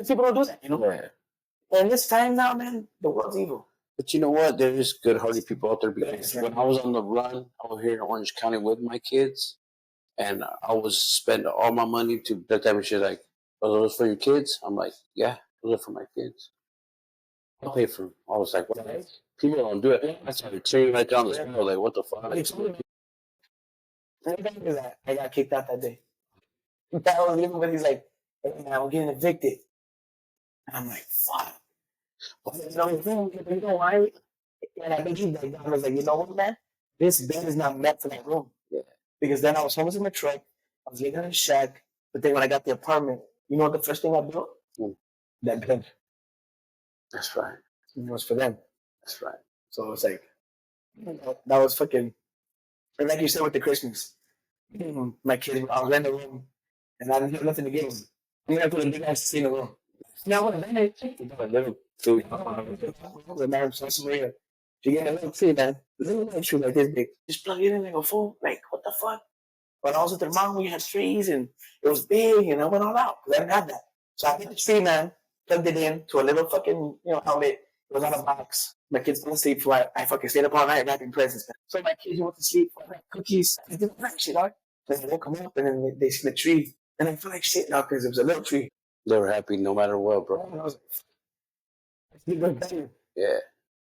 people don't do that, you know? Yeah. And this time now, man, the world's evil. But you know what? There is good-hearted people out there. Because when I was on the run over here in Orange County with my kids, and I was spending all my money to that type of shit. Like, are those for your kids? I'm like, yeah, those are for my kids. I'll pay for them. I was like, what? People don't do it. I started tearing right down the scale. Like, what the fuck? I got kicked out that day. I was living with, he's like, hey, man, I'm getting evicted. And I'm like, fuck. You know why? And I believe that God was like, you know what, man? This bed is not meant for that room. Yeah. Because then I was homeless in my truck. I was living in a shack. But then when I got the apartment, you know what the first thing I built? That bed. That's right. It was for them. That's right. So it's like, that was fucking, and like you said with the Christmas, my kids, I was in the room, and I didn't have nothing to give them. I'm going to put a big ass in the room. Now what? I live food. The man from Maria. You get a little tree, man. A little tree like this big. Just plug it in and go full. Like, what the fuck? When I was with their mom, we had trees, and it was big, and I went all out. I didn't have that. So I get the tree, man, plugged it in to a little fucking, outlet. It was on a box. My kids didn't sleep, so I fucking stayed up all night wrapping presents, man. So my kids went to sleep, I wrapped cookies. I did that shit, dog. Then they come up, and then they see the tree. And I feel like shit now because it was a little tree. They were happy no matter what, bro. And I was like, better. Yeah.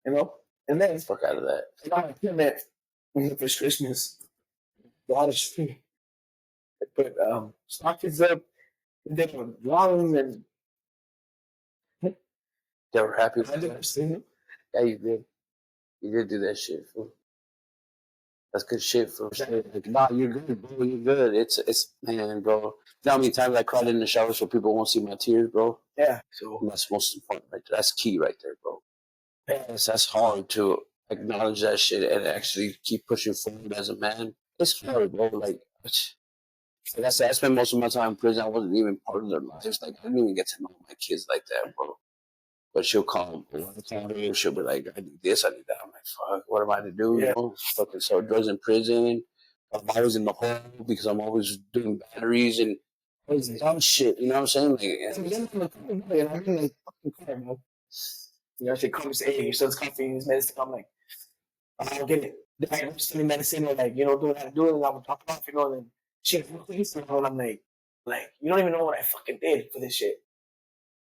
You know? And then Fuck out of that. I got my kid that for Christmas. The hottest tree. I put stockings up, and then with lungs and They were happy. I never seen it. Yeah, you did. You did do that shit, fool. That's good shit, fool. Like, nah, you're good, bro. You're good. It's man, bro. You know how many times I cried in the shower so people won't see my tears, bro? Yeah. So That's most important right there. That's key right there, bro. That's hard to acknowledge that shit and actually keep pushing forward as a man. It's hard, bro. Like I spent most of my time in prison. I wasn't even part of their lives. Like I didn't even get to know my kids like that, bro. But she'll call me. She'll be like, I need this, I need that. I'm like, fuck, what am I to do? Yeah. You know, fucking sell drugs in prison. I'm always in the hole because I'm always doing batteries and all this dumb shit. You know what I'm saying? Like, and I'm like fucking crying, bro. You know, she comes, hey, your son's coughing, his medicine. I'm like, I don't get it. I'm studying medicine, or like, you know, doing how to do it, and I would top it off, you know, and she please, you know, and I'm like, you don't even know what I fucking did for this shit.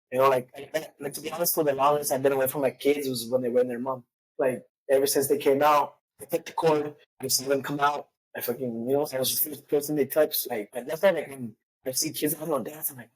You know, like to be honest, for the longest I've been away from my kids was when they were in their mom. Like, ever since they came out, I picked the cord, I saw them come out, I fucking, you know, I was the first person they touched. Like, and that's why, like, when I see kids out on dance, I'm like,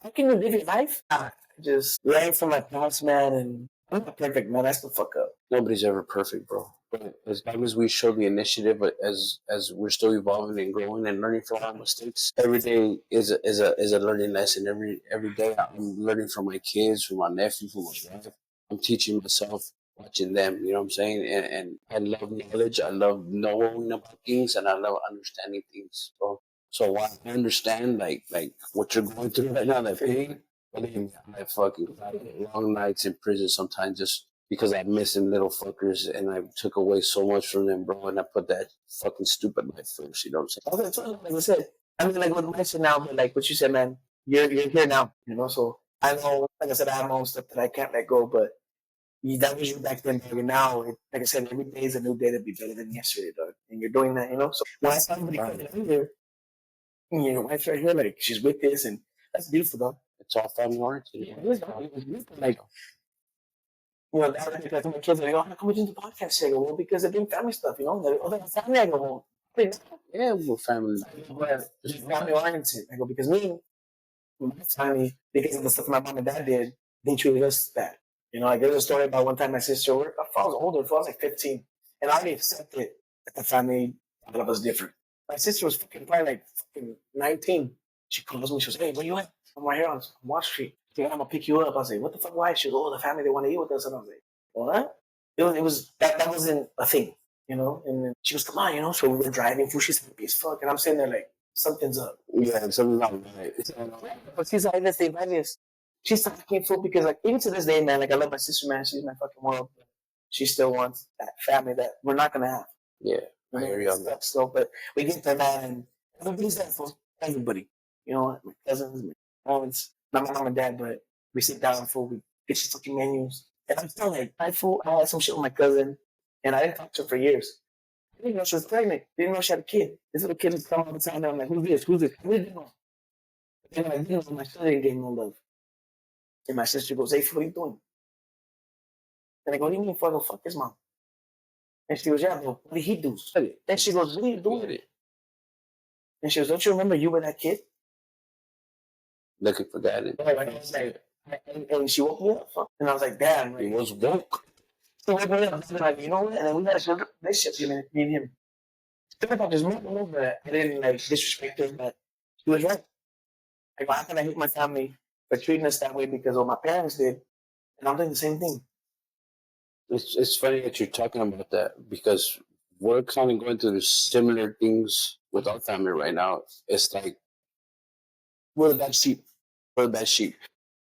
how can you live your life? I just learn from my past, man, and I'm not perfect, man. I still fuck up. nobody's ever perfect, bro. But as long as we show the initiative, but as we're still evolving and growing and learning from our mistakes, every day is a learning lesson. Every day I'm learning from my kids, from my nephew, from my wife. I'm teaching myself, watching them. You know what I'm saying? And I love knowledge. I love knowing about things, and I love understanding things. So I understand like what you're going through right now, that pain. Believe me, I fucking had long nights in prison sometimes just because I'm missing little fuckers and I took away so much from them, bro. And I put that fucking stupid life first. You know what I'm saying? Okay, so like I said, I mean, like with my shit now, but like what you said, man, you're here now, you know. So I know, like I said, I have my own stuff that I can't let go, but that was you back then, dog. And now, like I said, every day is a new day to be better than yesterday, dog. And you're doing that, you know. So when I saw somebody coming in here, your wife's right here, like she's with this, and that's beautiful, dog. It's all family oriented. Yeah, it was beautiful. Like, you know, now like my kids are like, oh, how come we didn't do podcast? I go, well, because they're doing family stuff, you know. They're, oh, they're family. I go, well, Yeah, we're family. but family oriented. I go, because me, my family, because of the stuff my mom and dad did, they treated us bad. You know, like there's a story about one time my sister, I was older, I was like 15, and I already accepted that the family thought of us different. My sister was probably like 19. She calls me, she goes, hey, where you at? I'm right here on Wall Street. She's like, I'm gonna pick you up. I was like, what the fuck, why? She goes, oh, the family, they want to eat with us. And I was like, what? It was that wasn't a thing, you know? And then she goes, come on, you know? So we were driving, she's happy as fuck. And I'm sitting there like, something's up. Yeah, something's not right. But she's like, let's say, she's talking full because, like, even to this day, man, like, I love my sister, man. She's my fucking world. She still wants that family that we're not gonna have. Yeah, I hear you on that. So, but we get there, man, and everybody's there for everybody. You know, my cousins, my parents, not my mom and dad, but we sit down for we get your fucking menus. And I'm still like, I had some shit with my cousin, and I didn't talk to her for years. I didn't know she was pregnant. Didn't know she had a kid. This little kid would come all the time, and I'm like, who's this? Who's this? We didn't know. And I didn't know my sister didn't get no love. And my sister goes, hey, what are you doing? And I go, what do you mean, fuck, fuck his mom? And she goes, yeah, bro, what did he do? Then she goes, what are you doing? And she goes, don't you remember you were that kid? Looking for that. And she woke me up. And I was like, damn. Like, He was woke. She woke me up. Like, you know what? And then we had a good relationship, me and him. Still about this moment, but I didn't like disrespect her, but she was right. Like, how can I hate my family for treating us that way because of what my parents did? And I'm doing the same thing. It's funny that you're talking about that because we're kind of going through similar things with our family right now. It's like we're the bad sheep. We're the bad sheep.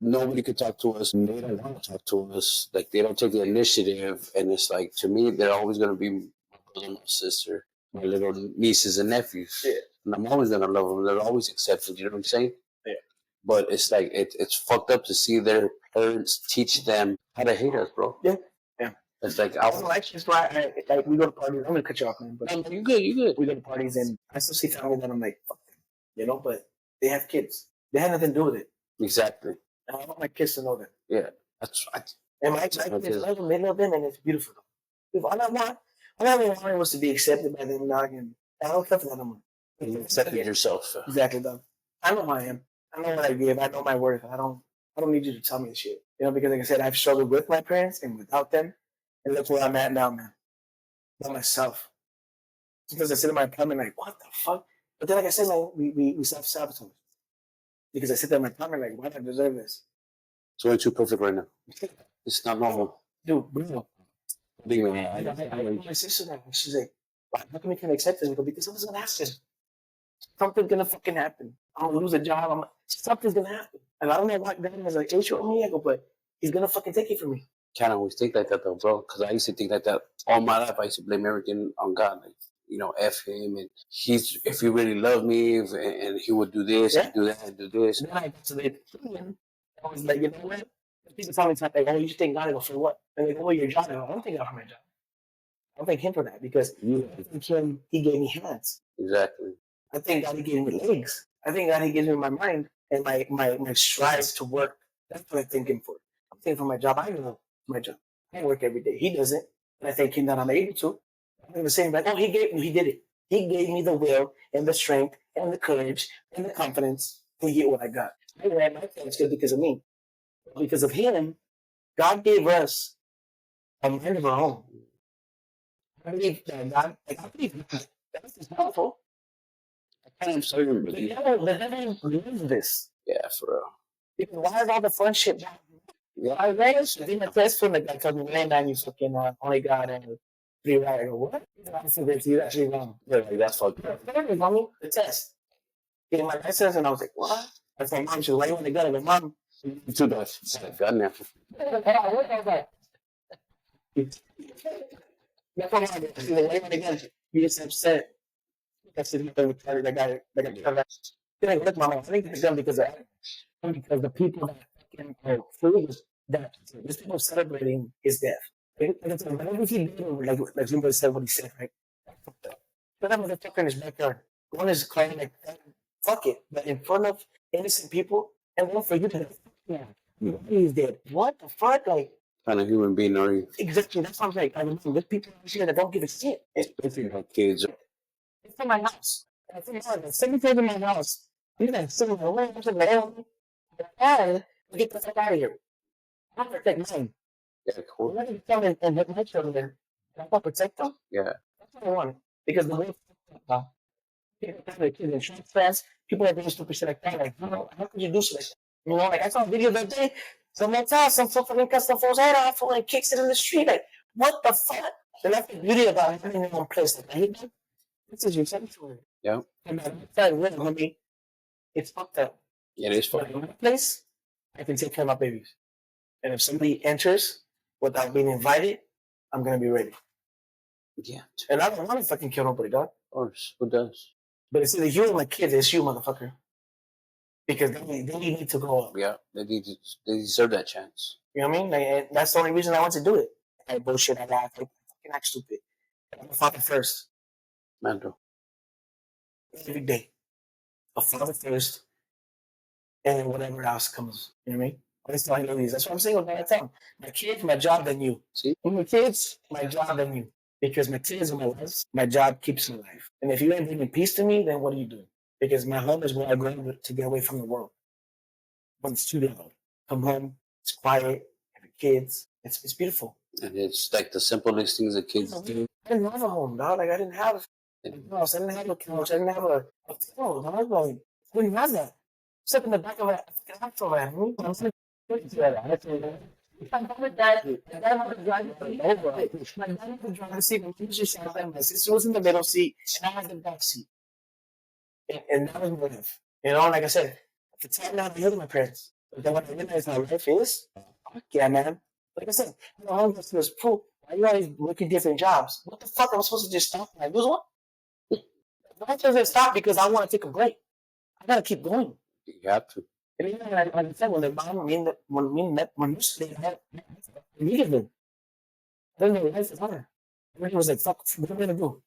Nobody could talk to us. They don't want to talk to us. Like they don't take the initiative. And it's like to me, they're always going to be my brother, my sister, my little nieces and nephews. Yeah. And I'm always going to love them. They're always accepted. You know what I'm saying? Yeah. But it's like it's fucked up to see their parents teach them how to hate us, bro. Yeah. Yeah. It's like I don't like this. Why like we go to parties. I'm gonna cut you off, man. But you good. We go to parties and I still see family that I'm like, fuck them, you know. But They have kids. They had nothing to do with it. Exactly. And I want my kids to know that. Yeah, that's right. And my kids love them. They love them, and it's beautiful. All I wanted was to be accepted by them, dog, and I don't care for that no more. You accepted yourself. Exactly, dog. I know who I am. I know what I give. I know my worth. I don't need you to tell me the shit. Because like I said, I've struggled with my parents and without them. And look where I'm at now, man. By myself. Because I sit in my apartment like, what the fuck? But then, like I said, like, we self-sabotage. Because I sit there in my apartment like, why do I deserve this? It's only too perfect right now. It's not normal. Dude, bro. Big I man. my sister that. She's like, how come we can't accept this? Because something's going to happen. Something's going to fucking happen. I'm going to lose a job. Something's going to happen. And I don't know what God has like issue with me. I go, but he's going to fucking take it from me. Can't always think like that though, bro. Because I used to think like that all my life. I used to blame everything on God. Like, F him, and if he really loved me, and he would do this, and do that, and do this. And then I got to the opinion. I was like, you know what? People tell me something like, oh, you should thank God. I go, for what? And they go, oh, your job. I don't thank God for my job. I don't thank him for that because I thank him, he gave me hands. Exactly. I thank God he gave me legs. I thank God he gives me my mind and my strides to work. That's what I thank him for. I'm thankful for my job. I know my job. I work every day. He doesn't. And I thank him that I'm able to. I'm the same, like, oh, he did it. He gave me the will and the strength and the courage and the confidence to get what I got. I ran my things good because of me. Because of him, God gave us a mind of our own. I believe that God, I believe that's powerful. I kind of sorry, but the devil lives this. Yeah, for real. Because why is all the fun shit back? Yeah. I read in the test when the guy told me, man, you fucking only got three right. I go, what? You're actually wrong. Yeah, like, that's fucked up. The test. Getting my license, and I was like, what? I said, mom, she was like, you want the gun? I go, mom. Too much. It's a gun now. That's what I did. She's like, why you want the gun? You just upset. That's the guy. Then I look, mama, I think the gun because the people that fucking are food that these people are celebrating his death. Whatever he did, like somebody said what he said, right? But that motherfucker in his backyard. One is crying like, fuck it. But in front of innocent people, and one for you to, he's dead. What the fuck? Like, kind of human being are you? Exactly. That's what I'm saying. I mean, there's people here that don't give a shit. Especially like kids. It's from my house. I think it's 70 in my house. You're going to sit in the way. I'm saying, man, get the fuck out of here. I protect mine. Yeah, cool. Let me come and hit my children. Can I protect them? Yeah. That's what I want. Because the way people have their kids in short fast, people are doing stupid shit like that. Like, how could you do shit like that? Like I saw a video the other day. Some fucking cuts the fool's head off and kicks it in the street. Like, what the fuck? And that's the beauty about it. Having your own place. Like, hey, man, this is your sanctuary. Yeah. And that really, homie, it's fucked up. Yeah, it is fucked up. In my place, I can take care of my babies. And if somebody enters without being invited, I'm going to be ready. Yeah. And I don't want to fucking kill nobody, dog. Of course. Who does? But it's either you or my kids. It's you, motherfucker. Because they need to grow up. Yeah, they deserve that chance. You know what I mean? Like, that's the only reason I want to do it. I bullshit, I laugh, I fucking act stupid. I'm a father first. Mando. Every day. A father first. And whatever else comes. You know what I mean? That's what I'm saying all the time. My kids, my job, then you. See? My kids, my job, then you. Because my kids are my life. My job keeps me alive. And if you ain't bringing peace to me, then what are you doing? Because my home is where I go to get away from the world. When it's too loud. Come home, it's quiet, have kids. It's beautiful. And it's like the simplest things that kids do. I didn't have a home, dog. Like, I didn't have a house. I didn't have a couch. I didn't have a phone. I didn't have that. Stuck in the back of a axle, man. I was like, my dad had to drive over. My dad had to drive the seat. My sister was in the middle seat, and I had the back seat. And that was my life. You know, like I said, at the time, now I lived with my parents. But then when I realized my life is, fuck yeah, man. Like I said, all of us was proof. Why are you always working different jobs? What the fuck? Am I supposed to just stop when I lose one? Why does it stop? Because I want to take a break. I gotta keep going. You have to. And even like I said, when I needed them. Then my life is hard. And I was like, fuck, what am I gonna do?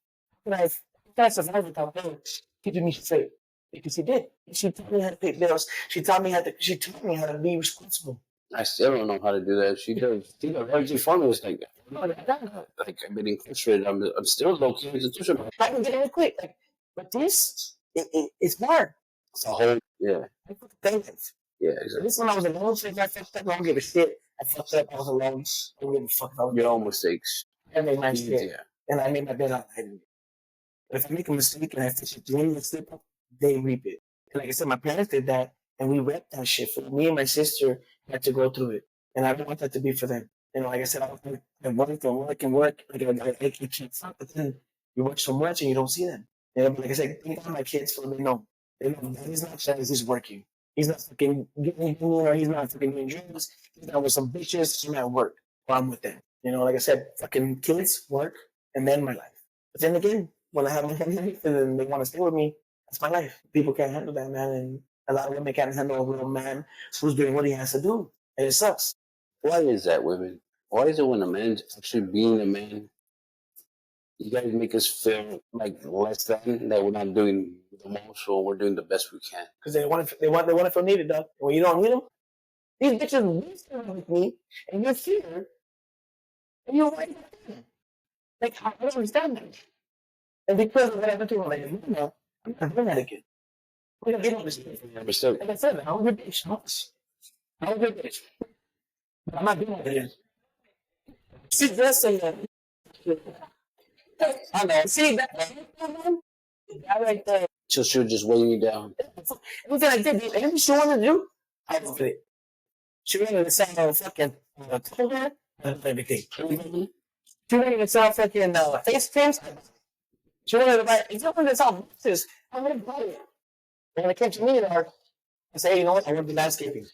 How can I survive without them keeping me straight? Because she did. She taught me how to pay bills. She taught me how to be responsible. I still don't know how to do that. She does. She does everything for me. It's like, I've been incarcerated. I'm still low-key institutional. I can get it quick. But this, it's hard. It's a whole, yeah. I put the things. Yeah, exactly. This one I was alone, so if I fucked up, I don't give a shit. I fucked up, I was alone. I don't give a fuck if I was your own mistakes. I made my shit. Yeah. And I made my bed out. But if I make a mistake and I fix it, when you slip up, they reap it. And like I said, my parents did that, and we repped that shit. For me and my sister had to go through it, and I don't want that to be for them. Like I said, I work and work. I can't stop, but then you work so much and you don't see them. But like I said, thank God my kids for me know. They know he's not saying he's working. He's not fucking getting or he's not fucking doing drugs. He's not with some bitches. I'm at work or I'm with them. Like I said, fucking kids, work, and then my life. But then again, when I have my life and then they want to stay with me, that's my life. People can't handle that, man. And a lot of women can't handle a little man who's doing what he has to do. And it sucks. Why is that, women? Why is it when a man's actually being a man, you guys make us feel like less than, that we're not doing the most or we're doing the best we can? Because they want to feel needed, dog. When you don't need them, these bitches whisper with me and you're here and you're right there. Like, I don't understand that. And because of what happened to my mama, I'm not doing that again. We're going to get on this thing. Like I said, I was a bitch. I was a bitch. But I'm not doing that again. She does say that. I know. See that right there. So she was just weighing you down. Everything I did, everything she wanted to do, I did it. She wanted to sell fucking told her everything. She wanted to sell fucking face creams. She wanted to buy. She wanted to sell boxes. I wanted to buy it. And when it came to me, I said, hey, you know what? I want to do landscaping.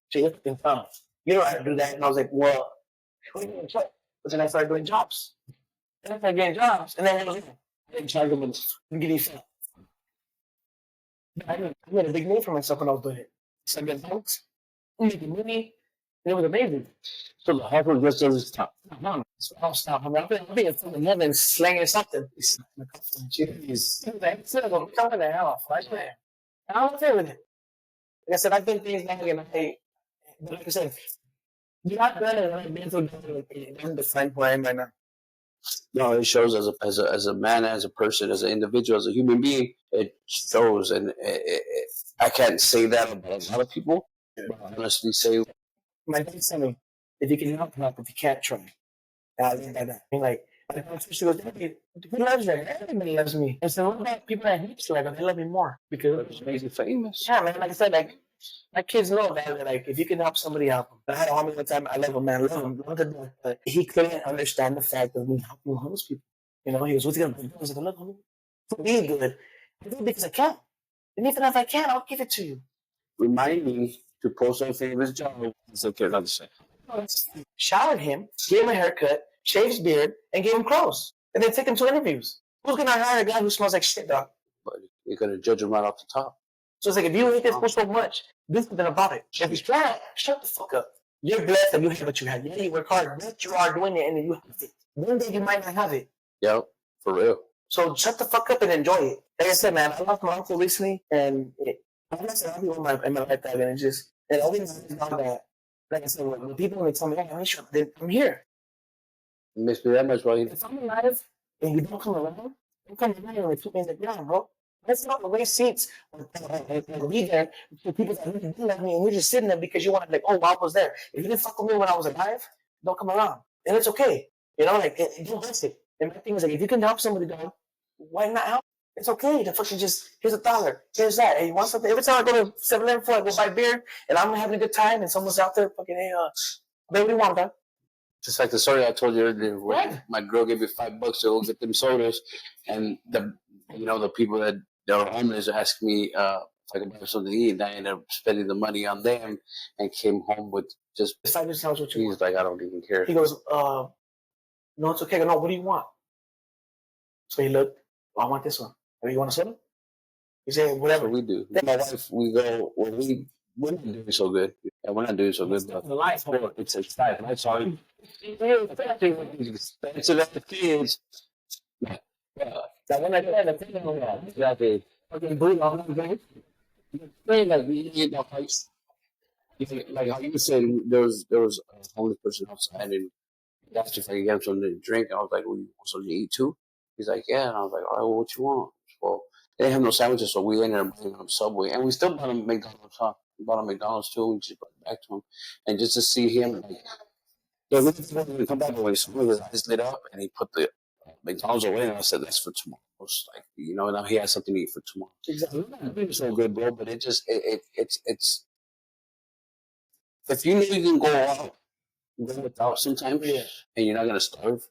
She looked and found. You know how to do that? And I was like, well, what are you going to try? But then I started doing jobs. Then I started getting jobs. And then I didn't charge them and get it. I made a big name for myself when I was doing it. So I got books, making money, and it was amazing. So the hustle just doesn't stop. No, I'll stop. I'll be in front of heaven slanging something. Jeez. Instead of coming to hell, right there. I'm okay with it. Like I said, I've been things long and like I said, you're not better than I've been through. I'm the fine who I am right now. No, it shows as a man, as a person, as an individual, as a human being. It shows, and I can't say that about a lot of people. But I honestly say, my dad said me, if you can help, if you can't, try. And I live by that. I mean, like, she goes, who loves you? Everybody loves me. And so what about people that hate you? Like, they love me more because it makes you famous. Yeah, man. Like I said, like my kids know that. Like, if you can help somebody, help them. I had a homie one time. I love him, man. I love him. Love him. But he couldn't understand the fact of me helping homeless people. He was, what's he gonna do? I was like, look, homie, for me good. I do it because I can. And even if I can, I'll give it to you. Remind me to post on famous job. It's okay, not to say. Showered him, gave him a haircut, shaved his beard, and gave him clothes. And then take him to interviews. Who's gonna hire a guy who smells like shit, dog? But you're gonna judge him right off the top. So it's like, if you hate this person so much, do something about it. If he's trying, shut the fuck up. You're blessed that you have what you have. Yeah, you work hard, but you are doing it, and then you have it. One day you might not have it. Yep, for real. So shut the fuck up and enjoy it. Like I said, man, I lost my uncle recently, and I lost a lot of people in my life, and it always is not that. Like I said, when people tell me, oh, I'm here. You miss me that much, bro. If I'm alive and you don't come around, don't come around and put me in the ground, bro. Let's not waste seats or be there for people that really do like me, and you're just sitting there because you want to, like, oh, I was there. If you didn't fuck with me when I was alive, don't come around. And it's okay. Don't waste it. And my thing is, like, if you can help somebody, dog, why not help? It's okay to fucking just, here's $1, here's that. Hey, you want something? Every time I go to 7-Eleven I go buy beer, and I'm having a good time, and someone's out there fucking, hey, baby, what do you want, dog? Just like the story I told you earlier, where my girl gave me $5 to go get them sodas, and the people that are homeless asked me if I could buy something to eat, and I ended up spending the money on them, and came home with just. He's like, I don't even care. He goes, no, it's okay. No, what do you want? So he looked. I want this one. You want a soda? He said, whatever. We do. My wife, we go. Well, we're not doing so good. Yeah, we're not doing so good. But it's exciting. I'm sorry. Expensive at the kids. That one I did, exactly. fucking boot off the bank. Like we end up like how you said there was a homeless person outside and that's just like he got something to drink. I was like, well, you want something to eat too? He's like, yeah. And I was like, all right, well, what you want? Well, they didn't have no sandwiches, so we ended up buying them Subway, and we still bought him McDonald's. Huh? We bought him McDonald's too. We just brought it back to him, and just to see him, like, yeah, we didn't come back away. So his eyes lit up, and he put the McDonald's away, and I said, that's for tomorrow. It's like, now he has something to eat for tomorrow. Exactly. It was so good, bro. But it just it's if you know you can go out go without sometimes, and you're not gonna starve.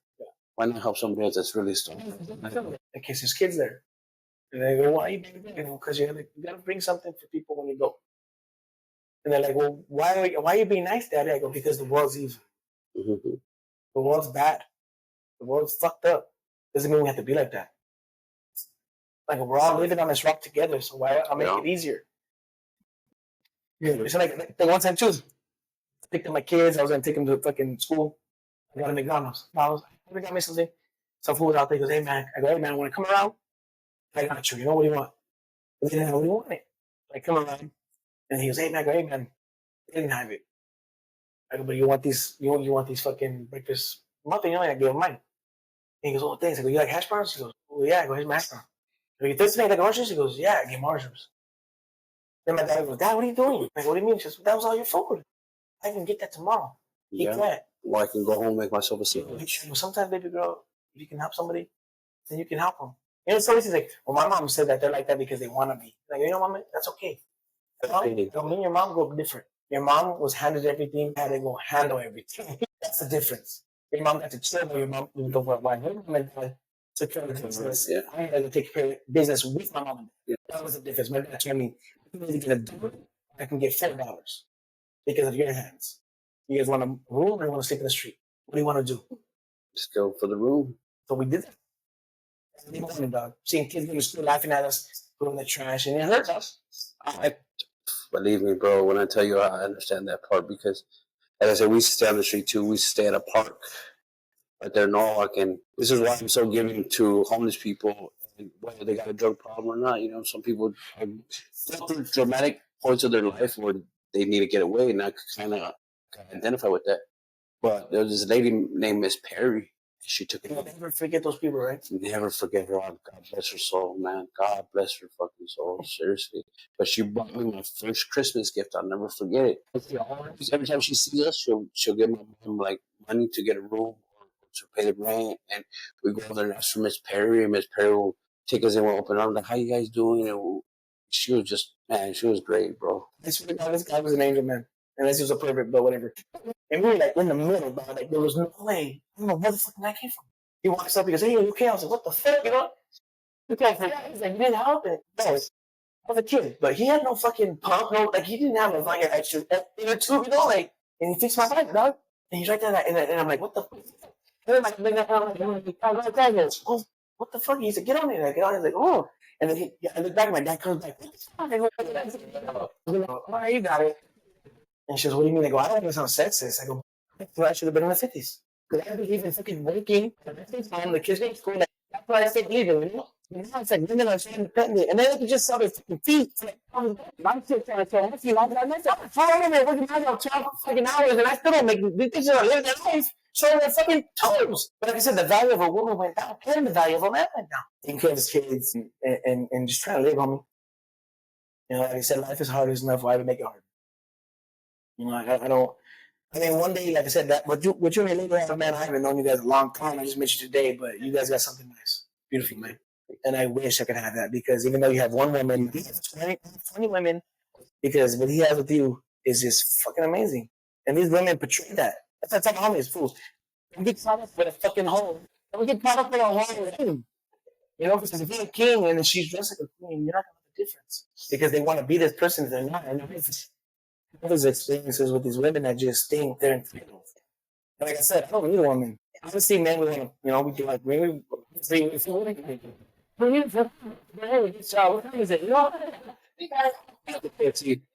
Why not help somebody else that's really starving? In case there's kids there. And they go, why are you doing that? Because you gotta bring something for people when you go. And they're like, well, why are you being nice, Daddy? I go, because the world's evil. Mm-hmm. The world's bad. The world's fucked up. Doesn't mean we have to be like that. Like, we're all living on this rock together, so why I'll make it easier. Yeah. It's like the one time too. I picked up my kids, I was gonna take them to fucking school. I got a McDonald's. I was like, got me something. Some food out there. He goes, hey man, I go, hey man, when I come around, I got you. You know what do you want? I said, what do you want it? I come around, and he goes, hey man, I go, hey man, they didn't have it. I go, but you want these? You want these fucking breakfast muffin? I gave him mine. And he goes, oh thanks. I go, you like hash browns? He goes, oh yeah. I go, here's my hash brown. I go, you thirsty? Like oranges? He goes, yeah. I gave him oranges. Then my dad goes, Dad, what are you doing? I go, what do you mean? He says, that was all your food. I can get that tomorrow. Eat that. Or I can go home and make myself a sandwich. Sometimes, baby girl, if you can help somebody, then you can help them. So he's like, well, my mom said that they're like that because they want to be. Like, Mom, that's okay. Me and your mom go different. Your mom was handed everything, had to go handle everything. That's the difference. Your mom got to chill, but your mom don't work. Why? Her mom and dad took care of the business. Yeah. I had to take care of business with my mom and dad. Yeah. That was the difference. My dad told me, if you need to get a door, I can get $4 because of your hands. You guys want a room or you want to sleep in the street? What do you want to do? Just go for the room. So we did that. Every morning, dog. Seeing kids in the school laughing at us, throwing the trash, and it hurts us. Believe me, bro, when I tell you I understand that part because, as I said, we used to stay on the street too. We used to stay at a park right there in Norwalk, and this is why I'm so giving to homeless people, whether they got a drug problem or not. Some people go through dramatic points of their life where they need to get away, and I kind of identify with that. But there was this lady named Miss Perry. She took it. Never forget those people, right? Never forget her. God bless her soul, man. God bless her fucking soul. Seriously. But she bought me my first Christmas gift. I'll never forget it. Every time she sees us, she'll give my mom like money to get a room or to pay the rent. And we go over there and ask for Miss Perry, and Miss Perry will take us in. We'll open up like, how you guys doing? And she was just, man, she was great, bro. This guy was an angel, man. Unless he was a pervert, but whatever. And we were like in the middle, bro. Like there was no way. I don't know where the fuck that came from. He walks up, he goes, hey, are you okay? I was like, what the fuck, He's like, you didn't help it. No, I was a kid, but he had no fucking pump, he didn't have a fucking extra inner tube, like, and he fixed my bike, dog. And he's right there, and I'm like, what the fuck? And I'm like, oh, what the fuck? He said, get on it. I get on it. He's like, oh. And then I look back, and my dad comes back, what the fuck? All right, you got it. And she goes, what do you mean? I go, I don't think it sounds sexist. I go, I should have been in the 50s. Because I believe in fucking working. The kids in school, that's why I said legal, Now it's like women are so independent. And then they can just sell their fucking feet. My shit trying to tell you, I'm working 12 fucking hours, and I still don't make these things are living their life. Showing their fucking toes. But like I said, the value of a woman went down, and the value of a man went down. Taking care of his kids and just trying to live, homie. Like I said, life is hard enough. Why would make it hard? I don't. I mean, one day, like I said, that what you and your neighbor have, man, I haven't known you guys a long time. I just met you today, but you guys got something nice. Beautiful, man. And I wish I could have that because even though you have one woman, he has 20 women because what he has with you is just fucking amazing. And these women portray that. That's the type of homie is fools. We get caught up with a fucking hole. And we get caught up with a hole with him. Because if you're a king and she's dressed like a queen, you're not going to know the difference. Because they want to be this person that they're not. And there's experiences with these women that just think they're entitled. And like I said, I don't need a woman. I just see men we want to, we do like, what time is it?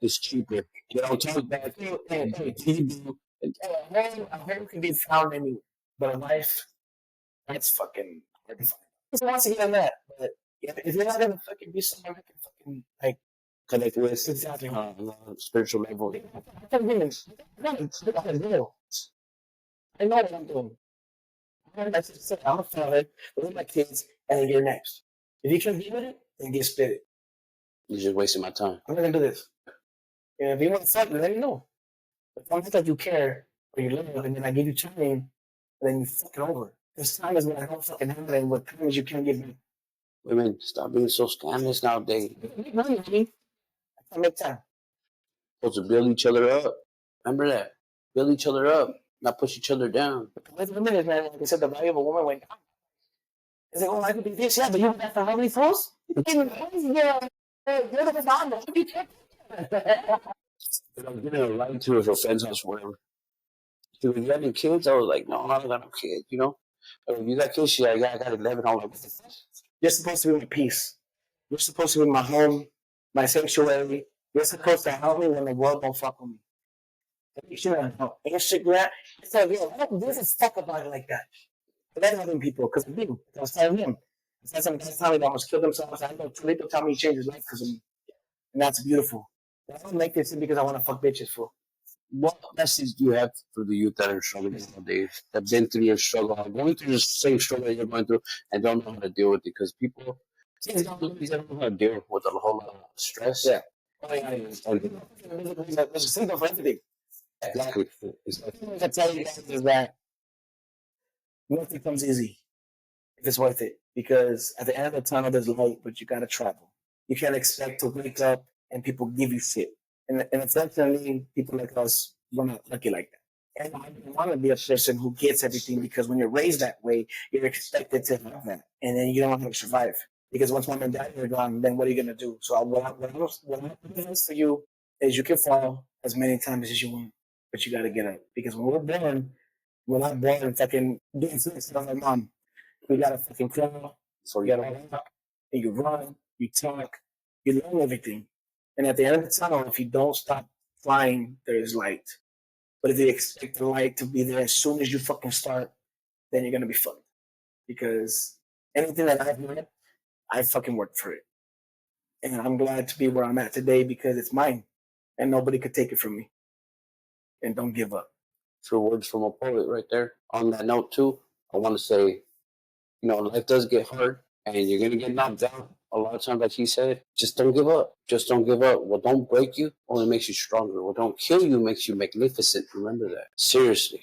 It's cheaper. Talk back. A home can be found anywhere, but a life, that's fucking hard to find. Just wants to get on that, but if you're not gonna fucking be someone who can can like connect with exactly. on a spiritual level. I can do this. I gotta do. I know what I'm doing. I'm a father with my kids, and then you're next. If you can't deal with it, then get split it. You're just wasting my time. I'm not gonna do this. And if you want to fuck, let me know. But don't act like you care or you love, and then I give you time, and then you fuck it over. This time is when I don't fucking have it, and what time is you can't get back. Women, stop being so scandalous nowadays. Make money, honey. I can't make time. Supposed to build each other up. Remember that. Build each other up, not push each other down. With women is, man, like I said, the value of a woman went down. It's like, oh, I could be this, yeah, but you got for how many fools? You're the man. I'm getting a ride to her friend's house, whatever. She was, you got any kids? I was like, no, I don't got no kids, you know? But if you got kids, she's like, yeah, I got 11. I'm like, what the fuck? You're supposed to be my peace. You're supposed to be my home, my sanctuary. You're supposed to help me when the world don't fuck with me. You should have Instagram. It's like, yo, this is fuck about it like that. But that's helping people because of you. I was telling him. I said some guys telling me they almost killed themselves. I know two people tell me he changed his life because of me. And that's beautiful. But I don't make this because I want to fuck bitches for. What message do you have for the youth that are struggling nowadays, that have been through your struggle, are going through the same struggle that you're going through, and don't know how to deal with it? Because people, they don't know how to deal with a whole lot of stress. Yeah. There's a symptom for everything. Exactly. What I tell you guys is that nothing comes easy if it's worth it. Because at the end of the tunnel, there's light, but you got to travel. You can't expect to wake up and people give you shit. And unfortunately, people like us, we're not lucky like that. And I want to be a person who gets everything because when you're raised that way, you're expected to have that. And then you don't know how to survive. Because once mom and dad are gone, then what are you going to do? So what happens to you is you can fall as many times as you want, but you got to get up. Because when we're not born fucking doing flips. I'm like, mom, we got to fucking crawl. So you got to walk, and you run, you talk, you learn everything. And at the end of the tunnel, if you don't stop flying, there is light. But if you expect the light to be there as soon as you fucking start, then you're gonna be fucked. Because anything that I've learned, I fucking worked for it. And I'm glad to be where I'm at today because it's mine. And nobody could take it from me. And don't give up. True words from a poet right there. On that note, too, I want to say, life does get hard and you're going to get knocked down. A lot of times, like he said, just don't give up. Just don't give up. What don't break you only makes you stronger. What don't kill you makes you magnificent. Remember that. Seriously.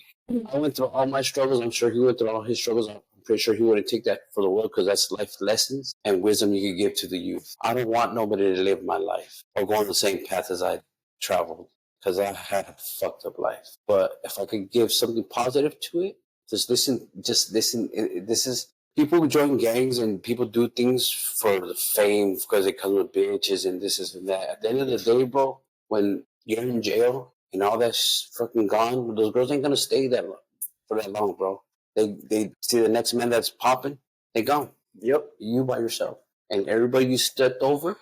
I went through all my struggles. I'm sure he went through all his struggles. I'm pretty sure he wouldn't take that for the world because that's life lessons and wisdom you could give to the youth. I don't want nobody to live my life or go on the same path as I traveled because I had a fucked up life. But if I could give something positive to it, just listen. This is people join gangs and people do things for the fame because they come with bitches and this and that. At the end of the day, bro, when you're in jail and all that's fucking gone, those girls ain't gonna stay that long, for that long, bro. They see the next man that's popping, they gone. Yep. You by yourself. And everybody you stepped over,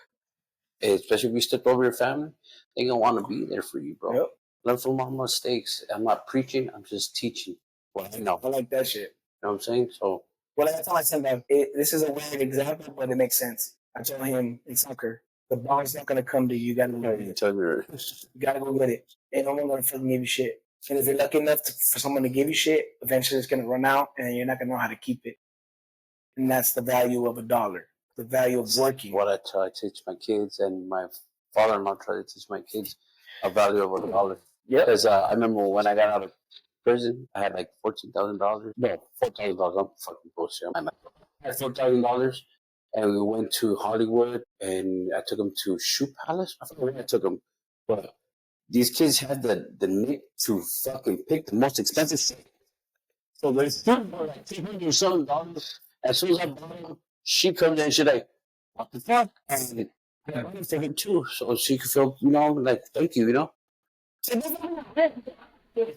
especially if you stepped over your family, they gonna want to be there for you, bro. Yep. Learn from my mistakes. I'm not preaching, I'm just teaching what I know. I like that shit. You know what I'm saying? So well, I tell my son that this is a weird example, but it makes sense. I told him in soccer, the ball's not gonna come to you. You gotta go get it. You gotta go get it. Ain't no one gonna fucking give you shit. And if you're lucky enough for someone to give you shit, eventually it's gonna run out, and you're not gonna know how to keep it. And that's the value of $1. The value of working. What I try to teach my kids, and my father-in-law tried to teach my kids a value of $1. Yeah. Because I remember when I got out of prison, I had like $14,000. No, $4,000. I'm fucking bullshit. I had $4,000, and we went to Hollywood, and I took them to Shoe Palace. I forgot where I took them, but these kids had the nick to fucking pick the most expensive shit. So they're still like $300 As soon as I bought them, she comes in and she's like, "What the fuck?" And I want to take it too, so she could feel, like thank you,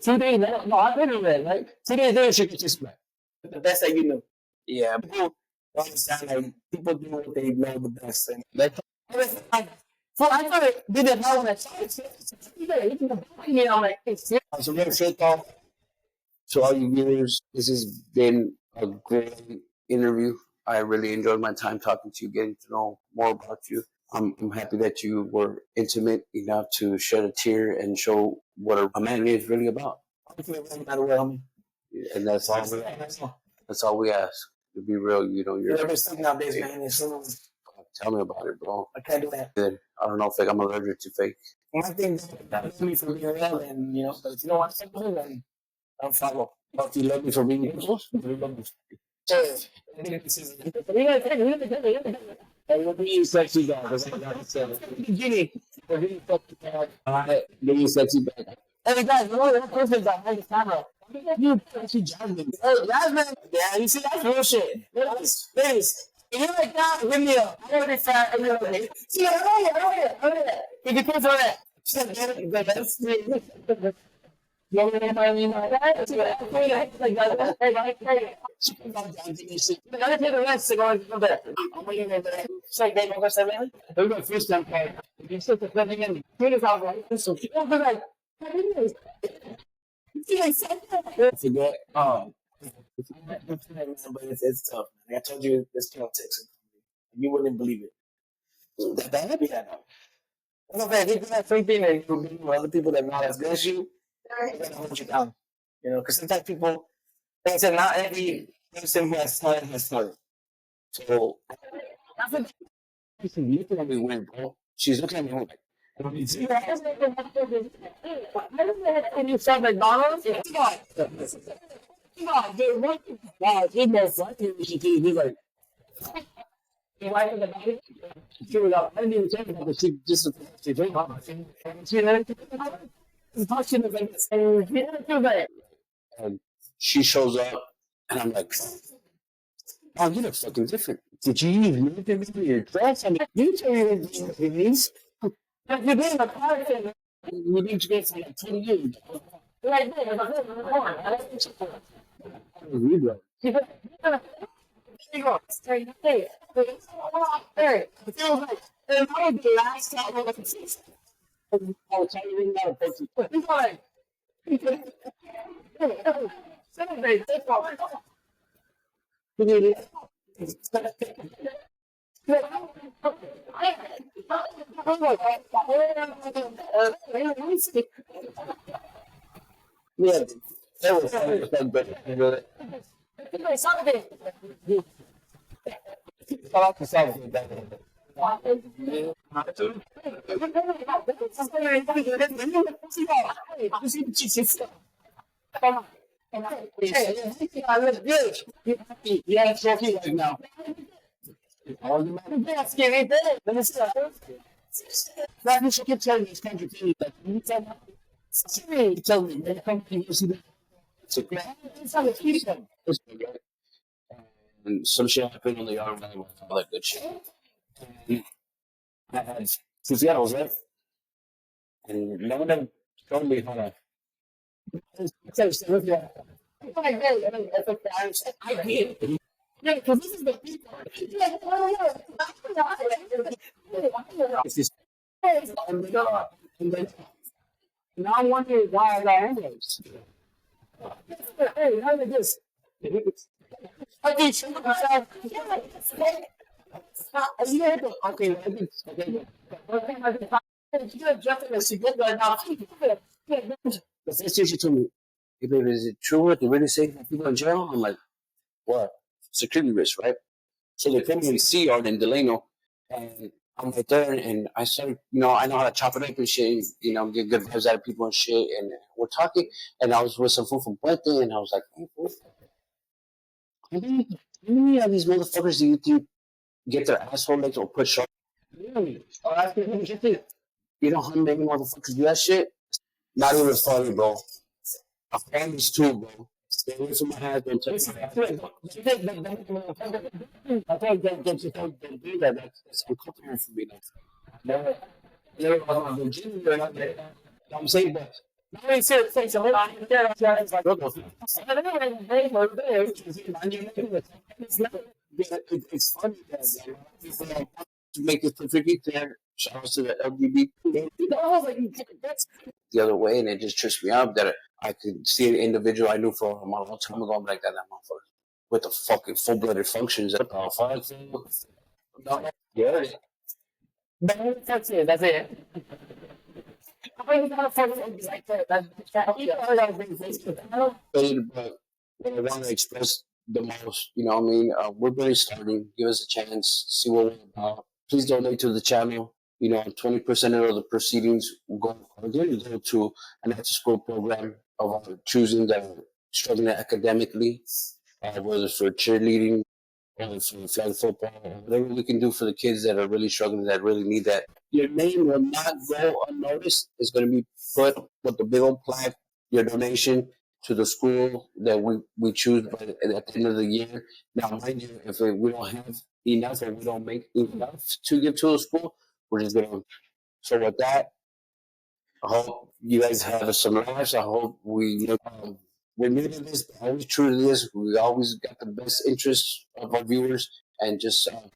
2 days, no, I've been in it, like 2 days later, she could just back. The best that you know. Yeah, People understand like people do what they know the best. And that's so I thought it did it how when I saw it. so real shit though. To all you viewers, this has been a great interview. I really enjoyed my time talking to you, getting to know more about you. I'm happy that you were intimate enough to shed a tear and show what a man is really about. No matter what, homie. And that's all. That's all we ask. To be real, You're never stuck nowadays, man. Tell me about it, bro. I can't do that. Good. I don't know if I'm allergic to fake. My thing that me from being real, and but if you don't want to stick with it, then don't follow. If you love me for being real, you love me. Hey, what do you sexy dog? That's what I said. Ginny. Give me sexy back. Hey guys, what person got on the camera? You sexy Jasmine. Hey, Jasmine. Yeah, you see that's real shit. Ladies, if you like that, hit me up. I'm gonna be fat. I'm gonna be. See, I'm here. You can put on that. You want me to buy me like that? Like that. Hey. I gotta take the rest to go over there. I'm waiting over there. It's like they don't go 7. It was my first time card. You still living in. Put it out, right? So people be like, what is this? I forget. But it's tough, man. I told you this politics. You wouldn't believe it. That bad? Yeah, no. I don't know, man. If you do that same thing and you're being with other people that are not as good as you, they're gonna hold you down. Because sometimes people, they said not every person who has talent has talent. So, She's looking at me weird, bro. She's looking at me like, when you said McDonald's, come on, dude, wow, he knows something we should do. He's like, you like the body? She was like, I didn't even care about the she just she drank all my thing. She never talking about this. And he never do that. and she shows up, and I'm like, oh, you look fucking different. Did you even look at your dress? I mean, you tell me these. But you're being a car thing. We need to go for like 10 years. Right there, there's a corn. I don't think so. Real. You go, straight there. There. It feels like, and I was the last time I was I'll tell you right now, folks. he's like, Saturday, take off. Yeah, that was fun, but Saturday. I like the sound of that. Yeah, it's okay right now. All the matter. That's scary. Let me see. That you should keep telling these country things that you tell me, man, come to you see that. It's a great. It's not a fusion. And some shit happened on the yard and all that good shit. And I had two Seattle's, right? And none of them told me how to. I did. Yeah, because this is the people. It's just, And then, now I'm wondering why I got angles. Hey, how did this? I did shoot myself. okay, the first thing she told me, hey, baby, is it true what they really say that people in jail? I'm like, what? Security risk, right? So they put me in C yard in Delano, and I'm right there, and I started, I know how to chop it up and shit, get good vibes out of people and shit, and we're talking, and I was with some fool from Puente, and I was like, hey, fool, how many of these motherfuckers do you think get their asshole licked or put sharp? Really? Oh, that's good. You know how many motherfuckers do that shit? Not even funny, bro. My family's too, bro. Stay away from my husband. I think don't do that. That's uncomfortable for me. Never on the gym, they're not there. I'm saying, but. It's funny that to make it perfectly clear, shout out to the LGBT. The other way, and it just trips me out that I could see an individual I knew for a long time ago. I'm like that motherfucker with the fucking full-blooded functions. What the fuck? No, yeah. But that's it. That's it. I mean, not for like that. You know, that big Facebook. But what I want to express the most, what I mean, we're barely starting. Give us a chance, see what we're about. Please donate to the channel. 20% of the proceedings are going to go to an after school program of our choosing that are struggling academically, whether it's for cheerleading, or for flag football, or whatever we can do for the kids that are really struggling, that really need that. Your name will not go unnoticed. It's going to be put with the big old plaque, your donation to the school that we choose at the end of the year. Now, mind you, if we don't have enough or we don't make enough to give to the school, we're just going to. So, with that, I hope you guys have some laughs. I hope we're new to this, but always true to this. We always got the best interests of our viewers and just